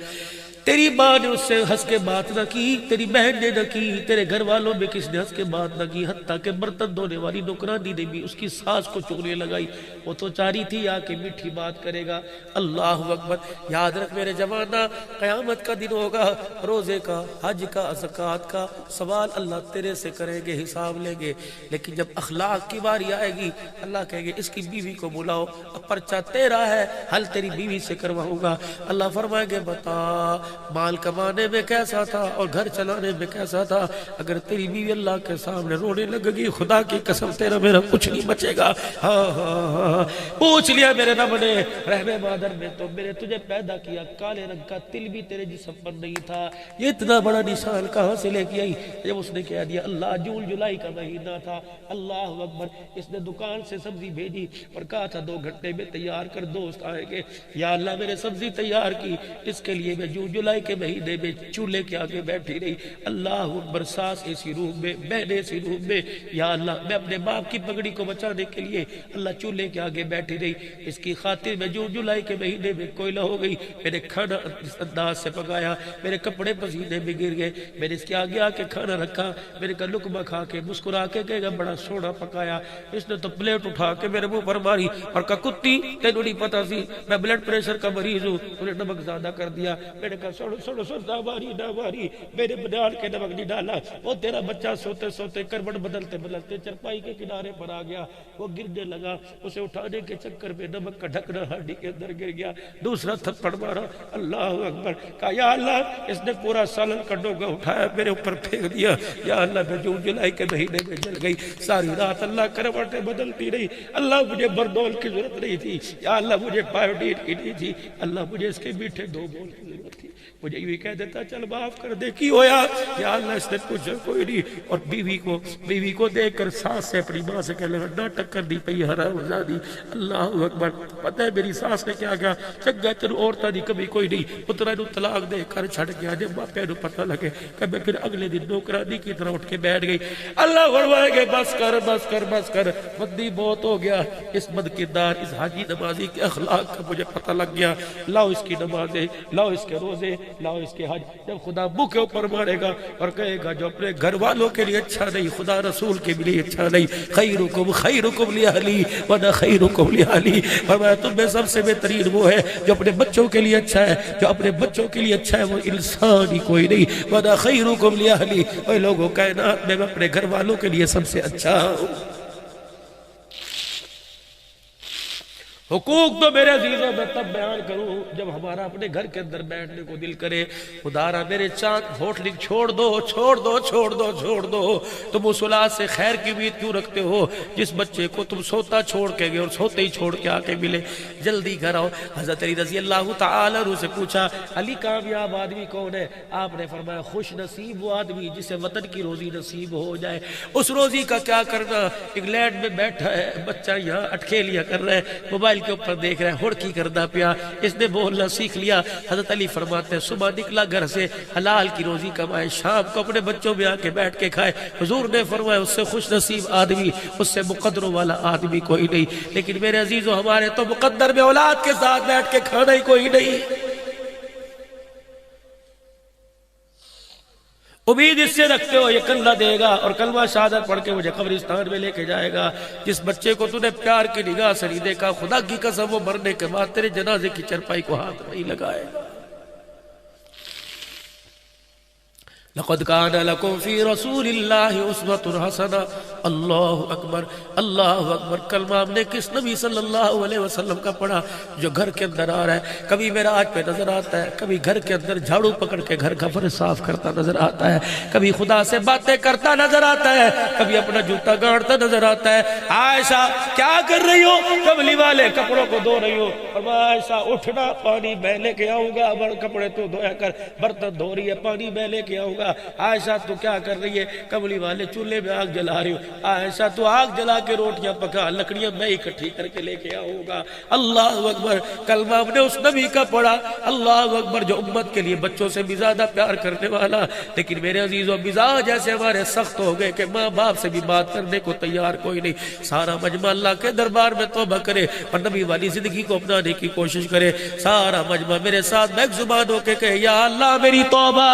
تیری ماں نے اس سے ہنس کے بات نہ کی, تیری بہن نے نہ کی, تیرے گھر والوں میں کس نے ہنس کے بات نہ کی, حتیٰ کہ برتن دھونے والی نوکرانی نے بھی اس کی ساس کو چغنے لگائی. وہ تو چاہ رہی تھی آ کے میٹھی بات کرے گا. اللہ اکبر. یاد رکھ میرے جوانہ, قیامت کا دن ہوگا, روزے کا, حج کا, زکوٰۃ کا سوال اللہ تیرے سے کریں گے, حساب لیں گے. لیکن جب اخلاق کی باری آئے گی اللہ کہے گے اس کی بیوی کو بلاؤ, پرچہ تیرا ہے, حل تیری بیوی سے کرواؤں گا. اللہ فرمائیں گے بتا مال کمانے میں کیسا تھا اور گھر چلانے میں کیسا تھا. اگر تیری بیوی اللہ کے سامنے رونے لگے گی خدا کی قسم تیرا میرا کچھ نہیں بچے گا. ہاں ہاں ہاں پوچھ لیا میرے رب نے رحم مادر میں تو میرے تجھے پیدا کیا, کالے رنگ کا تل بھی تیرے جسم پر نہیں تھا. یہ اتنا بڑا نشان کہاں سے لے کے آئی. جب اس نے کہہ دیا اللہ جون جولائی کا مہینہ تھا, اللہ اکبر, اس نے دکان سے سبزی بھیجی اور کہا تھا 2 گھنٹے میں تیار کر, دوست آئیں گے. یا اللہ میرے سبزی تیار کی, اس کے لیے میں جون جولائی کے مہینے میں چولہے کے آگے بیٹھی رہی. اللہ اکبر. ساس ایسی روم میں, بہن ایسی روم میں. یا اللہ میں اپنے باپ کی پگڑی کو بچانے کے لیے اللہ چولہے کے آگے بیٹھی رہی. اس کی خاطر میں جون جولائی کے مہینے میں کوئلہ ہو گئی. میں نے کھانا اس انداز سے پکایا, میرے کپڑے پسینے میں گر گئے. میں نے اس کے آگے آ کے کھانا رکھا, میں نے کہا لقمہ کھا کے مسکرا کے کہے گا بڑا سونا پکایا. اس نے تو پلیٹ اٹھا کے میرے منہ پر ماری اور کہا کتی تینوں نہیں پتا سی میں بلڈ پریشر کا مریض ہوں, انہیں نمک زیادہ کر دیا. میں نے کہا سڑ نہ ماری میرے بنیاد کے نمک نہیں ڈالا. وہ تیرا بچہ سوتے سوتے کروٹ بدلتے بدلتے چرپائی کے کنارے پر آ گیا, وہ گرنے لگا, اسے اٹھانے کے چکر میں نمک کا ڈھکنا ہڈی کے اندر گر گیا. دوسرا تھپڑ مارا, اللہ اکبر, کہا یا اللہ اس نے پورا سالن کا ڈوگا اٹھایا میرے اوپر پھینک دیا. یا اللہ میں جون جولائی کے مہینے میں جل گئی, ساری رات اللہ کروٹیں بدلتی رہی. اللہ مجھے بردول کی ضرورت نہیں تھی, یا اللہ مجھے بایوڈین کی نہیں تھی, اللہ مجھے اس کے میٹھے 2 بول کی ضرورت تھی. مجھے یہ کہہ دیتا چل معاف کر دے, کی ہویا؟ یا اللہ اس نے پوچھا کوئی نہیں. اور بیوی کو دیکھ کر ساس سے اپنی ماں سے کہنے لگا ناٹک کر دی پئی حرام زادی. اللہ اکبر. پتہ ہے میری ساس نے کیا کیا؟ چنگا تینوں عورتاں دی کبھی کوئی نہیں, پترا نو طلاق دے کر چھڑ گیا. جب ماپے نو پتہ لگے کہ میں پھر اگلے دن نوکرانی کی طرح اٹھ کے بیٹھ گئی. اللہ فرمائے گے بس کر بس کر بس کر, بدی بہت ہو گیا. اس بد کردار اس حاجی نمازی کے اخلاق کا مجھے پتہ لگ گیا. لاؤ اس کی نمازیں, لاؤ اس کے روزے, لاؤ اس کے حج. جب خدا منہ کے اوپر مارے گا اور کہے گا جو اپنے گھر والوں کے لیے اچھا نہیں خدا رسول کے لیے اچھا نہیں, خیرکم لأہلی وانا خیرکم لأہلی, فرمایا تم میں سب سے بہترین وہ ہے جو اپنے بچوں کے لیے اچھا ہے, جو اپنے بچوں کے لیے اچھا ہے وہ انسان ہی کوئی نہیں. وانا خیرکم لأہلی, اے لوگوں کائنات میں اپنے گھر والوں کے لیے سب سے اچھا ہوں. حقوق تو میرے عزیزوں میں تب بیان کروں جب ہمارا اپنے گھر کے اندر بیٹھنے کو دل کرے. خدارا میرے چاند ہوٹل چھوڑ دو چھوڑ دو چھوڑ دو چھوڑ دو. تم اس اولاد سے خیر کی امید کیوں رکھتے ہو جس بچے کو تم سوتا چھوڑ کے گئے اور سوتے ہی چھوڑ کے آ کے ملے؟ جلدی گھر آؤ. حضرت علی رضی اللہ تعالی عنہ سے پوچھا علی کامیاب آدمی کون ہے؟ آپ نے فرمایا خوش نصیب وہ آدمی جسے وطن کی روزی نصیب ہو جائے. اس روزی کا کیا کرنا؟ انگلینڈ میں بیٹھا ہے بچہ, یہاں اٹکھیلیاں کر رہا ہے, موبائل کے اوپر دیکھ رہا ہے, ہڑکی کردا پیا, اس نے بولنا سیکھ لیا. حضرت علی فرماتے ہیں صبح نکلا گھر سے حلال کی روزی کمائے, شام کو اپنے بچوں میں آ کے بیٹھ کے کھائے. حضور نے فرمایا اس سے خوش نصیب آدمی, اس سے مقدروں والا آدمی کوئی نہیں. لیکن میرے عزیزو ہمارے تو مقدر میں اولاد کے ساتھ بیٹھ کے کھانا ہی کوئی نہیں. امید اس سے رکھتے ہو یہ کلمہ دے گا اور کلمہ شہادت پڑھ کے مجھے قبرستان میں لے کے جائے گا. جس بچے کو تو نے پیار کی نگاہ سے نہیں دیکھا, خدا کی قسم وہ مرنے کے بعد تیرے جنازے کی چرپائی کو ہاتھ نہیں لگائے گا. لقد كان لكم في رسول الله اسوة حسنة. اللہ اکبر اللہ اکبر. کلمہ ہم نے کس نبی صلی اللہ علیہ وسلم کا پڑھا جو گھر کے اندر آ رہا ہے, کبھی معراج پہ نظر آتا ہے, کبھی گھر کے اندر جھاڑو پکڑ کے گھر کا فرش صاف کرتا نظر آتا ہے, کبھی خدا سے باتیں کرتا نظر آتا ہے, کبھی اپنا جوتا گاڑتا نظر آتا ہے. عائشہ کیا کر رہی ہو؟ کملی والے کپڑوں کو دھو رہی ہو. اور عائشہ اٹھنا پانی میں لے کے آؤں گا, کپڑے تو دھویا کر, برتن دھو رہی ہے پانی میں لے کے آؤں گا. عائشہ تو کیا کر رہی ہے؟ کملی والے چولہے میں آگ جلا رہی ہو. عائشہ تو آگ جلا کے روٹیاں پکا, لکڑیاں میں اکٹھی کر کے لے کے آؤں گا. اللہ اکبر. کلمہ ہم نے اس نبی کا پڑھا, اللہ اکبر, جو امت کے لیے بچوں سے بھی زیادہ پیار کرنے والا. لیکن میرے عزیزوں مزاج ایسے ہمارے سخت ہو گئے کہ ماں باپ سے بھی بات کرنے کو تیار کوئی نہیں. سارا مجمع اللہ کے دربار میں توبہ کرے اور نبی والی زندگی کو اپنانے کی کوشش کرے. سارا مجمع میرے ساتھ بیک زبان ہو کے کہے یا اللہ میری توبہ,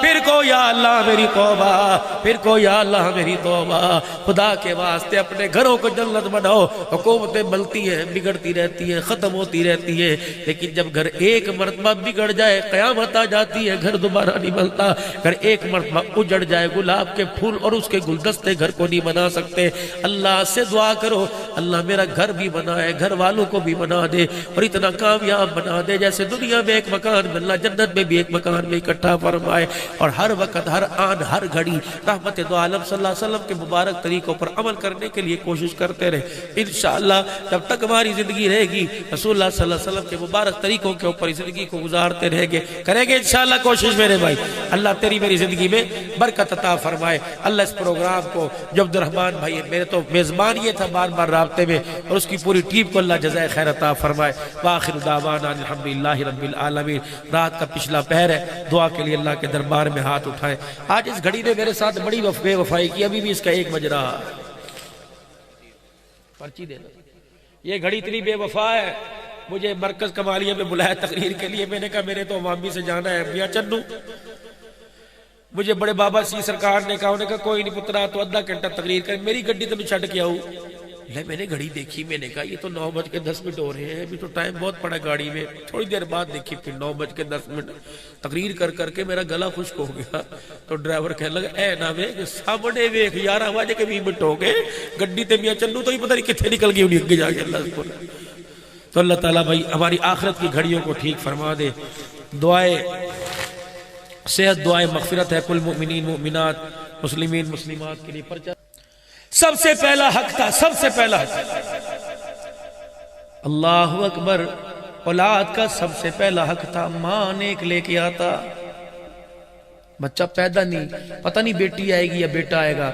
پھر کو یا اللہ میری توبہ, پھر کو یا اللہ میری توبہ. خدا کے واسطے اپنے گھروں کو جنت بناؤ. حکومتیں بلتی ہیں, بگڑتی رہتی ہیں, ختم ہوتی رہتی ہیں, لیکن جب گھر ایک مرتبہ بگڑ جائے قیامت آ جاتی ہے, گھر دوبارہ نہیں بنتا. اگر ایک مرتبہ اجڑ جائے گلاب کے پھول اور اس کے گلدستے گھر کو نہیں بنا سکتے. اللہ سے دعا کرو اللہ میرا گھر بھی بنائے, گھر والوں کو بھی بنا دے اور اتنا کامیاب بنا دے جیسے دنیا میں ایک مکان میں, اللہ جنت میں بھی ایک مکان میں اکٹھا فرمائے. اور ہر وقت ہر آن ہر گھڑی رحمت دو عالم صلی اللہ علیہ وسلم کے مبارک طریقوں پر عمل کرنے کے لیے کوشش کرتے رہے. انشاءاللہ جب تک ہماری زندگی رہے گی رسول اللہ صلی اللہ علیہ وسلم کے مبارک طریقوں کے اوپر زندگی کو گزارتے رہیں گے, کریں گے انشاءاللہ کوشش میرے بھائی. اللہ تیری میری زندگی میں برکت عطا فرمائے. اللہ اس پروگرام کو جو عبد الرحمن بھائی میرے تو میزبان یہ تھا بار بار رابطے میں, اور اس کی پوری ٹیم کو اللہ جزائے خیر عطا فرمائے. وآخر دعوانا الحمدللہ رب العالمین. رات کا پچھلا پہر ہے, دعا کے لیے اللہ کے دربار میں ہاتھ اٹھائیں. آج اس گھڑی نے میرے ساتھ بڑی بے وفائی کی, ابھی بھی اس کا ایک بج رہا. پرچی دینا. یہ گھڑی اتنی بے وفا ہے, مجھے مرکز کمالیہ میں بلایا تقریر کے لیے. میں نے کہا میرے تو عوامی سے جانا ہے. میاں چنو مجھے بڑے بابا سی سرکار نے کہا, انہوں نے کہا کوئی نہیں پترا تو آدھا گھنٹہ تقریر کر, میری گڈی تو میں چھڑ کے آؤں. میں نے گھڑی دیکھی, میں نے کہا یہ تو 9:10 ہو رہے ہیں, ابھی تو ٹائم بہت پڑا گاڑی میں. تھوڑی دیر بعد دیکھی پھر 9:10. تقریر کر کے میرا گلا خشک ہو گیا. تو ڈرائیور کہنے لگا اے نا ویک سامنے ویک 11:20 ہو گئے, گڈی تے میاں چلو تو ہی پتہ نہیں کتنے نکل گئی انہیں اگے جا کے. اللہ کو تو اللہ تعالیٰ بھائی ہماری آخرت کی گھڑیوں کو ٹھیک فرما دے. دعائے صحت, دعائے مغفرت ہے کل مومنین مومنات مسلمین مسلمات کے لیے. پرچہ سب سے پہلا حق تھا, سب سے پہلا حق, اللہ اکبر, اولاد کا سب سے پہلا حق تھا. ماں نیک لے کے آتا, بچہ پیدا نہیں, پتہ نہیں بیٹی آئے گی یا بیٹا آئے گا,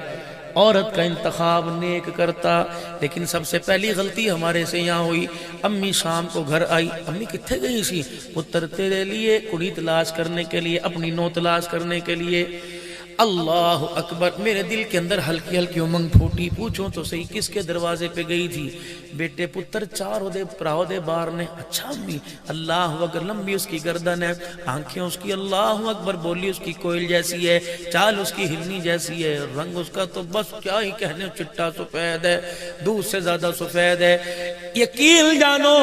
عورت کا انتخاب نیک کرتا. لیکن سب سے پہلی غلطی ہمارے سے یہاں ہوئی. امی شام کو گھر آئی, امی کتنے گئی سی؟ پتر تیرے لیے کڑی تلاش کرنے کے لیے, اپنی نو تلاش کرنے کے لیے. اللہ اکبر, میرے دل کے اندر ہلکی ہلکی امنگ پھوٹی. پوچھوں تو صحیح کس کے دروازے پہ گئی تھی؟ بیٹے پتر چار ہو دے پراؤ دے بار نے. اچھا امی, اللہ اکبر, لمبی اس کی گردن ہے, آنکھیں اس کی اللہ اکبر, بولی اس کی کوئل جیسی ہے, چال اس کی ہلنی جیسی ہے, رنگ اس کا تو بس کیا ہی کہنے, چٹا سفید ہے, دودھ سے زیادہ سفید ہے. یقین جانو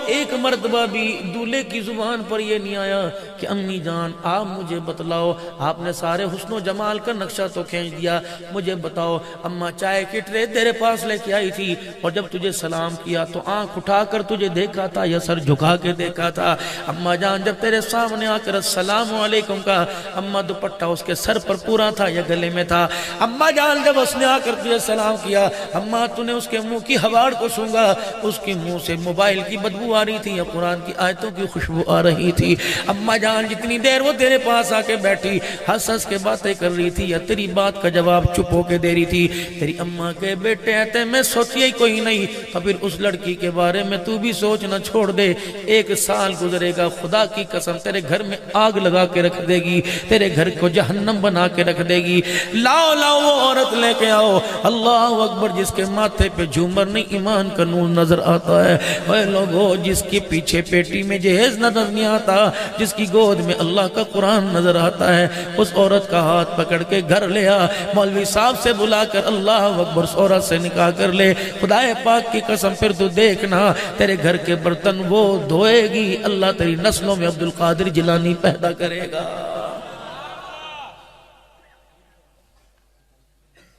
ایک مرتبہ بھی دولہے کی زبان پر یہ نہیں آیا کہ امی جان آپ مجھے بتلاؤ, آپ نے سارے حسن و جمال کا نقشہ تو کھینچ دیا, مجھے بتاؤ اماں چائے کی ٹرے تیرے پاس لے کے آئی تھی, اور جب تجھے سلام کیا تو آنکھ اٹھا کر تجھے دیکھا تھا یا سر جھکا کے دیکھا تھا؟ اماں جان جب تیرے سامنے آ کر السلام علیکم کا, اماں دوپٹہ اس کے سر پر پورا تھا یا گلے میں تھا؟ اماں جان جب اس نے آ کر تجھے سلام کیا, اماں تو نے اس کے منہ کی ہواڑ کو سونگا, اس کے منہ سے موبائل کی بدبو آ رہی تھی یا قرآن کی آیتوں کی خوشبو آ رہی تھی؟ اماں جان جتنی دیر وہ تیرے پاس آ کے بیٹھی ہنس ہنس کے باتیں کر رہی تھی یا تیری بات کا جواب چپ ہو کے دے رہی تھی؟ تیری اماں کے بیٹے آتے میں سوچیا ہی کوئی نہیں, تو پھر اس لڑکی کے بارے میں تو بھی سوچنا چھوڑ دے. 1 سال گزرے گا, خدا کی قسم تیرے گھر میں آگ لگا کے رکھ دے گی, تیرے گھر کو جہنم بنا کے رکھ دے گی. لاؤ لاؤ وہ عورت لے کے آؤ, اللہ اکبر, جس کے ماتھے پہ جھومر نہیں ایمان کا نور نظر آتا ہے. اے لوگو, جس کے پیچھے پیٹی میں جہیز نظر نہیں آتا, جس کی گود میں اللہ کا قرآن نظر آتا ہے, اس عورت کا ہاتھ پکڑ کے گھر لے آ, مولوی صاحب سے بلا کر اللہ اکبر اس عورت سے نکاح کر لے. خدا پاک کی قسم پھر تو دیکھنا تیرے گھر کے برتن وہ دھوئے گی, اللہ تیری نسلوں میں عبد القادر جیلانی پیدا کرے گا.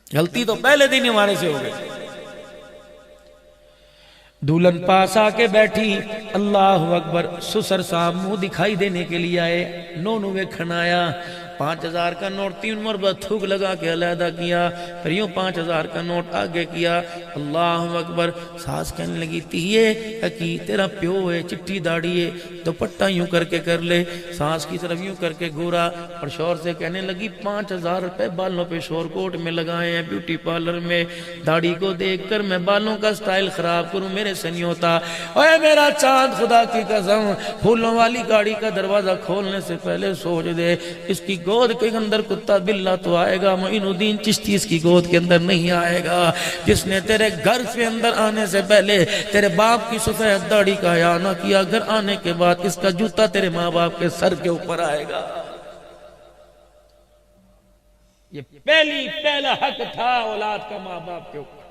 غلطی تو پہلے دن ہمارے سے ہو گئی. دولن پاس آ کے بیٹھی, اللہ اکبر, سسر صاحب منہ دکھائی دینے کے لیے آئے, نونو ویکھن آیا, 5000 کا نوٹ 3 مربع تھوک لگا کے علیحدہ کیا, پھر یوں 5000 کا نوٹ آگے کیا. اللہ اکبر, ساس کہنے لگی تیئے کی تیرا پیو ہے, چٹی داڑھی ہے, دوپٹہ یوں کر کے کر لے. ساس کی طرف یوں کر کے گورا اور شوہر سے کہنے لگی 5000 روپے بالوں پہ شور کوٹ میں لگائے ہیں بیوٹی پارلر میں, داڑھی کو دیکھ کر میں بالوں کا سٹائل خراب کروں میرے سے نہیں ہوتا. اے میرا چاند, خدا کی قسم پھولوں والی گاڑی کا دروازہ کھولنے سے پہلے سوچ دے, اس کی گود کے اندر کتا بلہ تو آئے گا, معین الدین چشتی اس کی گود کے اندر نہیں آئے گا, جس نے تیرے گھر سے اندر آنے سے پہلے تیرے باپ کی سفید داڑھی کا حیا نہ کیا, گھر آنے کے بعد اس کا جوتا تیرے ماں باپ کے سر کے اوپر آئے گا. یہ پہلا حق تھا اولاد کا ماں باپ کے اوپر.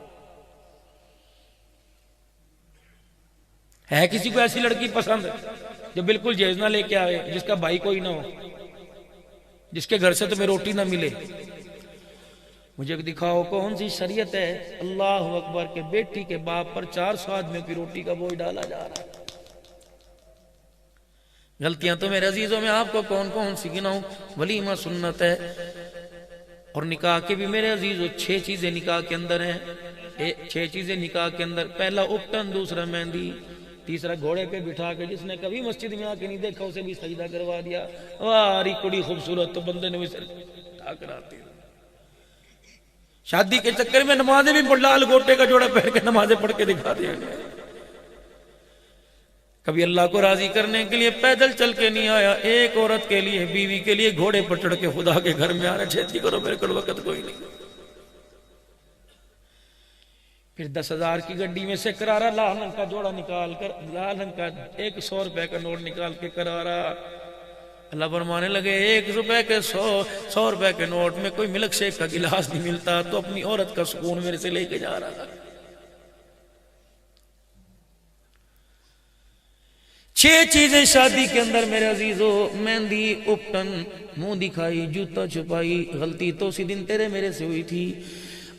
ہے کسی کو ایسی لڑکی پسند جو بالکل جہیز نہ لے کے آئے, جس کا بھائی کوئی نہ ہو, جس کے گھر سے تمہیں روٹی نہ ملے؟ مجھے دکھاؤ کون سی شریعت ہے اللہ اکبر کے بیٹی کے باپ پر 400 آدمیوں کی روٹی کا بوجھ ڈالا جا رہا ہے. غلطیاں تو میرے عزیزوں میں آپ کو کون کون سی گناؤں؟ ولیمہ سنت ہے, اور نکاح کے بھی میرے عزیزوں 6 چیزیں نکاح کے اندر ہیں. 6 چیزیں نکاح کے اندر, پہلا اپٹن, دوسرا مہندی, تیسرا گھوڑے پہ بٹھا کے, جس نے کبھی مسجد میں آ کے نہیں دیکھا اسے بھی سجدہ کروا دیا. واری کڑی خوبصورت تو بندے نے بھی کراتی. شادی کے چکر میں نمازیں بھی لال گوٹے کا جوڑا پہن کے نمازیں پڑھ کے دکھا دیا. کبھی اللہ کو راضی کرنے کے لیے پیدل چل کے نہیں آیا, ایک عورت کے لیے, بیوی کے لیے گھوڑے پر چڑھ کے خدا کے گھر میں آ رہا, چھیتی کرو میرے کو وقت کوئی نہیں. پھر 10,000 کی گڈی میں سے کرارا لال رنگ کا جوڑا نکال کر, لال رنگ کا 100 روپے کا نوٹ نکال کے کرارا. اللہ فرمانے لگے 1 روپے کے 100 روپے کے نوٹ میں کوئی ملک شیک کا گلاس نہیں ملتا, تو اپنی عورت کا سکون میرے سے لے کے جا رہا تھا. 6 چیزیں شادی کے اندر میرے عزیزو، مہندی، اپٹن، منہ دکھائی، جوتا چھپائی، غلطی تو اسی دن تیرے میرے سے ہوئی تھی۔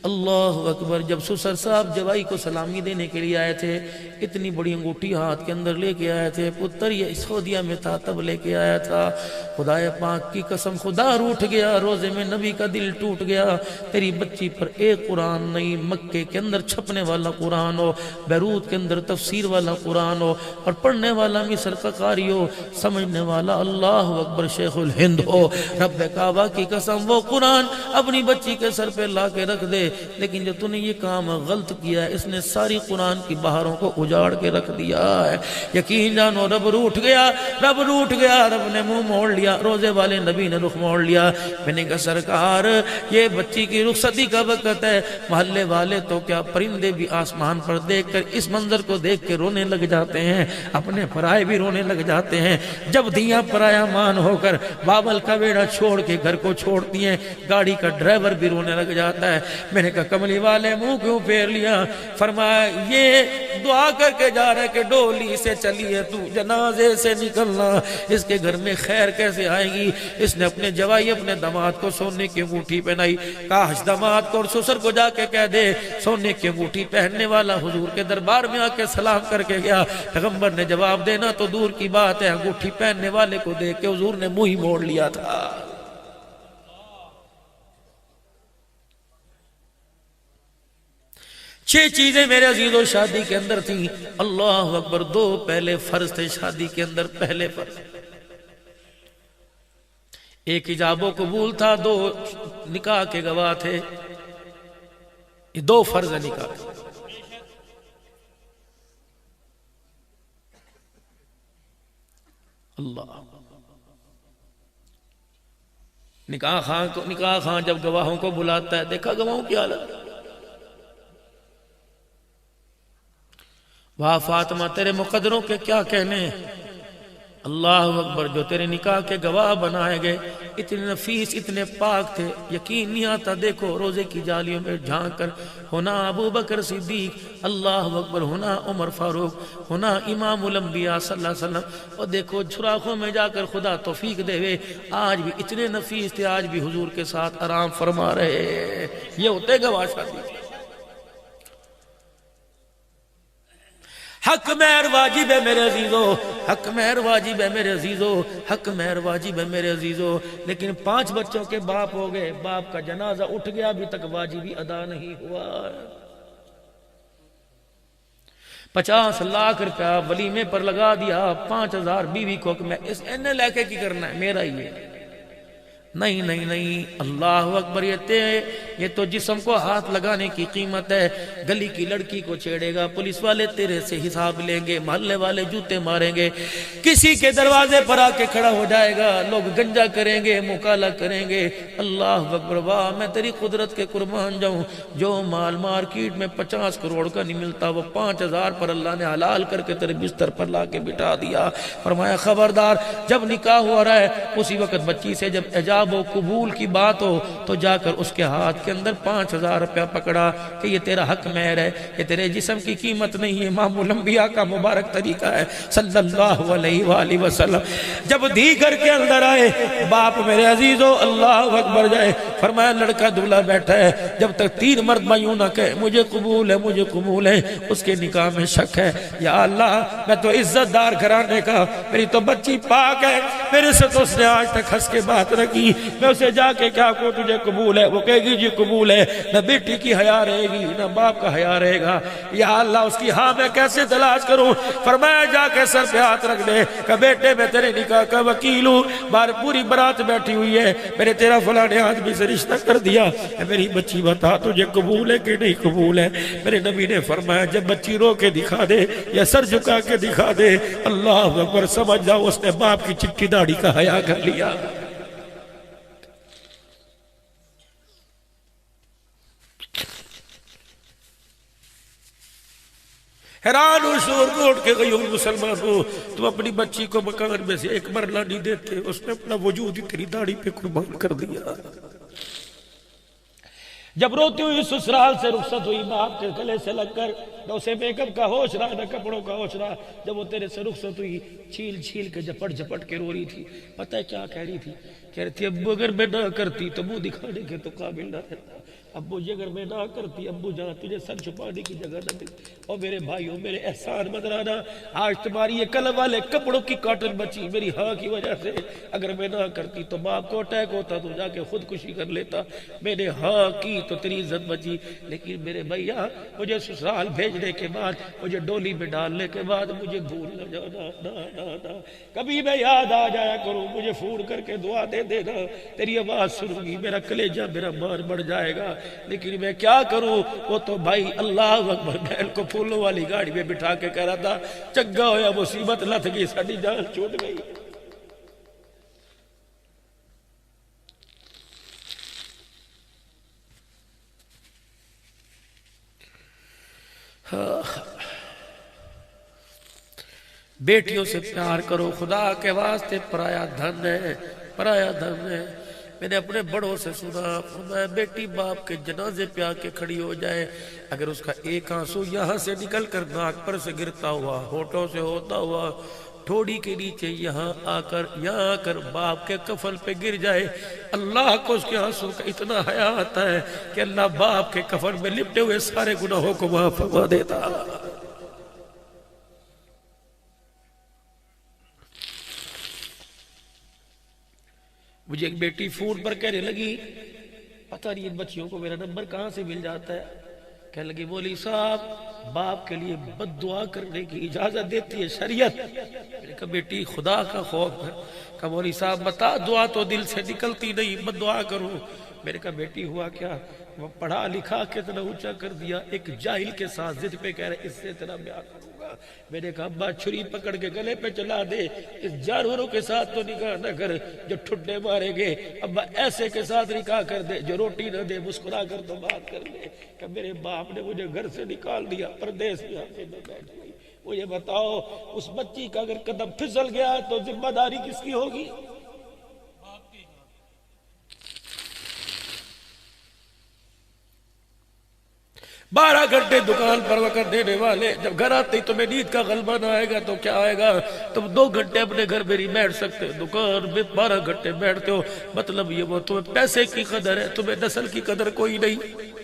اللہ اکبر، جب سسر صاحب جوائی کو سلامی دینے کے لیے آئے تھے، اتنی بڑی انگوٹھی ہاتھ کے اندر لے کے آئے تھے، پتر یہ سعودیہ میں تھا تب لے کے آیا تھا۔ خدا پاک کی قسم، خدا روٹھ گیا، روزے میں نبی کا دل ٹوٹ گیا، تیری بچی پر ایک قرآن نہیں، مکے کے اندر چھپنے والا قرآن ہو، بیروت کے اندر تفسیر والا قرآن ہو، اور پڑھنے والا مصر کا قاری ہو، سمجھنے والا اللہ اکبر شیخ الہند ہو۔ رب کعبہ کی قسم، وہ قرآن اپنی بچی کے سر پہ لا کے رکھ دے، لیکن جو تو نے یہ کام غلط کیا ہے، اس نے ساری قرآن کی بہاروں کو اجاڑ کے رکھ دیا ہے۔ یقین جانو رب روٹھ گیا، رب روٹھ گیا، رب نے منہ موڑ لیا، روزے والے نبی نے رخ موڑ لیا۔ میں نے کہا سرکار یہ بچی کی رخصتی کا وقت ہے، محلے والے تو کیا پرندے بھی آسمان پر دیکھ کر اس منظر کو دیکھ کے رونے لگ جاتے ہیں، اپنے پرائے بھی رونے لگ جاتے ہیں۔ جب دیاں پرایا مان ہو کر بابل کا بیڑا چھوڑ کے گھر کو چھوڑتی ہیں، گاڑی کا ڈرائیور بھی رونے لگ جاتا ہے۔ میں نے کہا کملی والے منہ کیوں پھیر لیا؟ فرمایا یہ دعا کر کے جا رہے کہ ڈولی سے چلی ہے تو جنازے سے نکلنا، اس کے گھر میں خیر کیسے آئے گی؟ اس نے اپنے جوائی اپنے داماد کو سونے کی انگوٹھی پہنائی، کاش داماد کو اور سسر کو جا کے کہہ دے سونے کی انگوٹھی پہننے والا حضور کے دربار میں آ کے سلام کر کے گیا۔ پیغمبر نے جواب دینا تو دور کی بات ہے، انگوٹھی پہننے والے کو دیکھ کے حضور نے منہ ہی موڑ لیا تھا۔ 6 چیزیں میرے عزیزوں شادی کے اندر تھیں۔ اللہ اکبر، 2 پہلے فرض تھے شادی کے اندر، پہلے فرض، ایک حجاب و قبول تھا، 2 نکاح کے گواہ تھے، یہ 2 فرض ہے نکاح۔ اللہ، نکاح خان جب گواہوں کو بلاتا ہے، دیکھا گواہوں کی حالت، واہ فاطمہ تیرے مقدروں کے کیا کہنے ہیں، اللہ اکبر، جو تیرے نکاح کے گواہ بنائے گئے اتنے نفیس اتنے پاک تھے، یقین نہیں آتا۔ دیکھو روزے کی جالیوں میں جھانک کر، ہونا ابو بکر صدیق، اللہ اکبر، ہونا عمر فاروق، ہونا امام الانبیاء صلی اللہ علیہ وسلم، اور دیکھو سوراخوں میں جا کر خدا توفیق دے وے، آج بھی اتنے نفیس تھے، آج بھی حضور کے ساتھ آرام فرما رہے۔ یہ ہوتے گواہ شادی۔ حق مہر واجب ہے میرے عزیزو، حق مہر واجب ہے میرے عزیزو، حق مہر واجب ہے میرے عزیزو، لیکن 5 بچوں کے باپ ہو گئے، باپ کا جنازہ اٹھ گیا، ابھی تک واجبی ادا نہیں ہوا۔ 50 لاکھ روپیہ ولیمے پر لگا دیا، 5000 بیوی کو کہ میں اس اینے لے کے کی کرنا ہے، میرا ہی ہے۔ نہیں نہیں نہیں، اللہ اکبر، یہ تو جسم کو ہاتھ لگانے کی قیمت ہے۔ گلی کی لڑکی کو چھیڑے گا، پولیس والے تیرے سے حساب لیں گے، محلے والے جوتے ماریں گے، کسی کے دروازے پر آ کے کھڑا ہو جائے گا، لوگ گنجا کریں گے، مکالا کریں گے۔ اللہ اکبر، واہ میں تیری قدرت کے قربان جاؤں، جو مال مارکیٹ میں 50 کروڑ کا نہیں ملتا، وہ 5000 پر اللہ نے حلال کر کے تیرے بستر پر لا کے بٹھا دیا۔ فرمایا خبردار، جب نکاح ہو رہا ہے اسی وقت بچی سے جب ایجاب و قبول کی بات ہو تو جا کر اس کے ہاتھ کے اندر 5000 روپیہ پکڑا کہ یہ تیرا حق مہر ہے، یہ تیرے جسم کی قیمت نہیں ہے، امام الانبیاء کا مبارک طریقہ ہے صلی اللہ علیہ وآلہ وسلم۔ جب دی گھر کے اندر آئے، باپ میرے عزیزو اللہ اکبر جائے، فرمایا لڑکا دولہا بیٹھا ہے، جب تک 3 مرتبہ یوں نہ کہے مجھے قبول ہے مجھے قبول ہے، اس کے نکاح میں شک ہے۔ یا اللہ، میں تو عزت دار گھرانے کا، میری تو بچی پاک ہے، میرے سے تو اس نے آج تک ہنس کے بات رکھی، میں اسے جا کے کیا کو تجھے قبول ہے، وہ کہے گی جی قبول ہے، نہ بیٹی کی حیا رہے گی نہ باپ کا حیا رہے گا۔ یا اللہ، اس کی ہاں میں کیسے تلاش کروں؟ فرمایا جا کے سر پہ ہاتھ رکھ دے کہ بیٹے میں تیرے نکاح کا وکیل ہوں، بار پوری برات بیٹھی ہوئی ہے، میرے تیرا فلانے آدمی سے رشتہ کر دیا، میری بچی بتا تجھے قبول ہے کہ نہیں قبول ہے؟ میرے نبی نے فرمایا جب بچی رو کے دکھا دے یا سر جھکا کے دکھا دے، اللہ اکبر، سمجھ جاؤ اس نے باپ کی چٹی داڑھی کا حیا کر لیا۔ حیران و شور کو اٹھ کے گئی ہوں مسلمان ہو، تم اپنی بچی کو مکان میں سے ایک مرلہ نہیں دیتے، اس نے اپنا وجود ہی تیری داڑھی پہ قربان کر دیا۔ جب روتی ہوئی سسرال سے رخصت ہوئی باپ کے گلے سے لگ کر، نہ اسے میک اپ کا ہوش رہا نہ کپڑوں کا ہوش رہا، جب وہ تیرے سے رخصت ہوئی چھیل چھیل کے جھپٹ جھپٹ کے رو رہی تھی، پتہ ہے کیا کہہ رہی تھی؟ کہہ رہی تھی ابو اگر میں نہ کرتی تو منہ دکھانے کے تو قابل نہ رہتا، ابو جی اگر میں نہ کرتی، ابو جان تجھے سر چھپانے کی جگہ نہ ملتی۔ اور میرے بھائیوں میرے احسان مدرانا، آج تمہاری یہ کلب والے کپڑوں کی کاٹن بچی میری ہاں کی وجہ سے، اگر میں نہ کرتی تو باپ کو اٹیک ہوتا تو جا کے خودکشی کر لیتا، میں نے ہاں کی تو تیری عزت بچی۔ لیکن میرے بھیا مجھے سسرال بھیجنے کے بعد، مجھے ڈولی میں ڈالنے کے بعد مجھے بھول نہ جانا، نہ کبھی میں یاد آ جایا کروں، مجھے فون کر کے دعا دے دینا، تیری آواز سنوں گی، میرا کلیجہ میرا مان بڑھ جائے گا۔ لیکن میں کیا کروں؟ وہ تو بھائی اللہ اکبر، بہن کو پھولوں والی گاڑی میں بٹھا کے کہہ رہا تھا چنگا ہویا مصیبت لتھ گئی، ساڈی جان چھوٹ گئی۔ بیٹیوں سے پیار کرو، خدا کے واسطے، پرایا دھن ہے، پرایا دھن ہے۔ میں نے اپنے بڑوں سے سنا، فرمایا بیٹی باپ کے جنازے پہ آ کے کھڑی ہو جائے، اگر اس کا ایک آنسو یہاں سے نکل کر ناک پر سے گرتا ہوا، ہونٹوں سے ہوتا ہوا ٹھوڑی کے نیچے یہاں آ کر باپ کے کفن پہ گر جائے، اللہ کو اس کے آنسو کا اتنا حیا آتا ہے کہ اللہ باپ کے کفن میں لپٹے ہوئے سارے گناہوں کو معاف فرما دیتا۔ مجھے ایک بیٹی فون پر کہنے لگی پتہ نہیں ان بچیوں کو میرا نمبر کہاں سے مل جاتا ہے، کہنے لگی مولوی صاحب باپ کے لیے بد دعا کرنے کی اجازت دیتی ہے شریعت۔ میں نے کہا بیٹی خدا کا خوف ہے، کہا مولوی صاحب بتا دعا تو دل سے نکلتی نہیں، بد دعا کروں۔ میں نے کہا بیٹی ہوا کیا؟ وہ پڑھا لکھا کتنا اونچا کر دیا، ایک جاہل کے ساتھ ضد پہ کہہ رہے اس سے تیرا بیاہ کروں گا۔ میں نے کہا ابا چھری پکڑ کے گلے پہ چلا دے، اس جانوروں کے ساتھ تو نکاح نہ کر جو ٹھڈے مارے گے، ابا ایسے کے ساتھ نکاح کر دے جو روٹی نہ دے، مسکرا کر تو بات کر لے۔ کہ میرے باپ نے مجھے گھر سے نکال دیا، پردیس میں آتے میں بیٹھ گئی۔ مجھے بتاؤ اس بچی کا اگر قدم پھسل گیا تو ذمہ داری کس کی ہوگی؟ 12 گھنٹے دکان پر وقت دینے والے جب گھر آتے تمہیں نیند کا غلبہ نہ آئے گا تو کیا آئے گا؟ تم 2 گھنٹے اپنے گھر میں نہیں بیٹھ سکتے، دکان میں 12 گھنٹے بیٹھتے ہو، مطلب یہ وہ تمہیں پیسے کی قدر ہے، تمہیں نسل کی قدر کوئی نہیں۔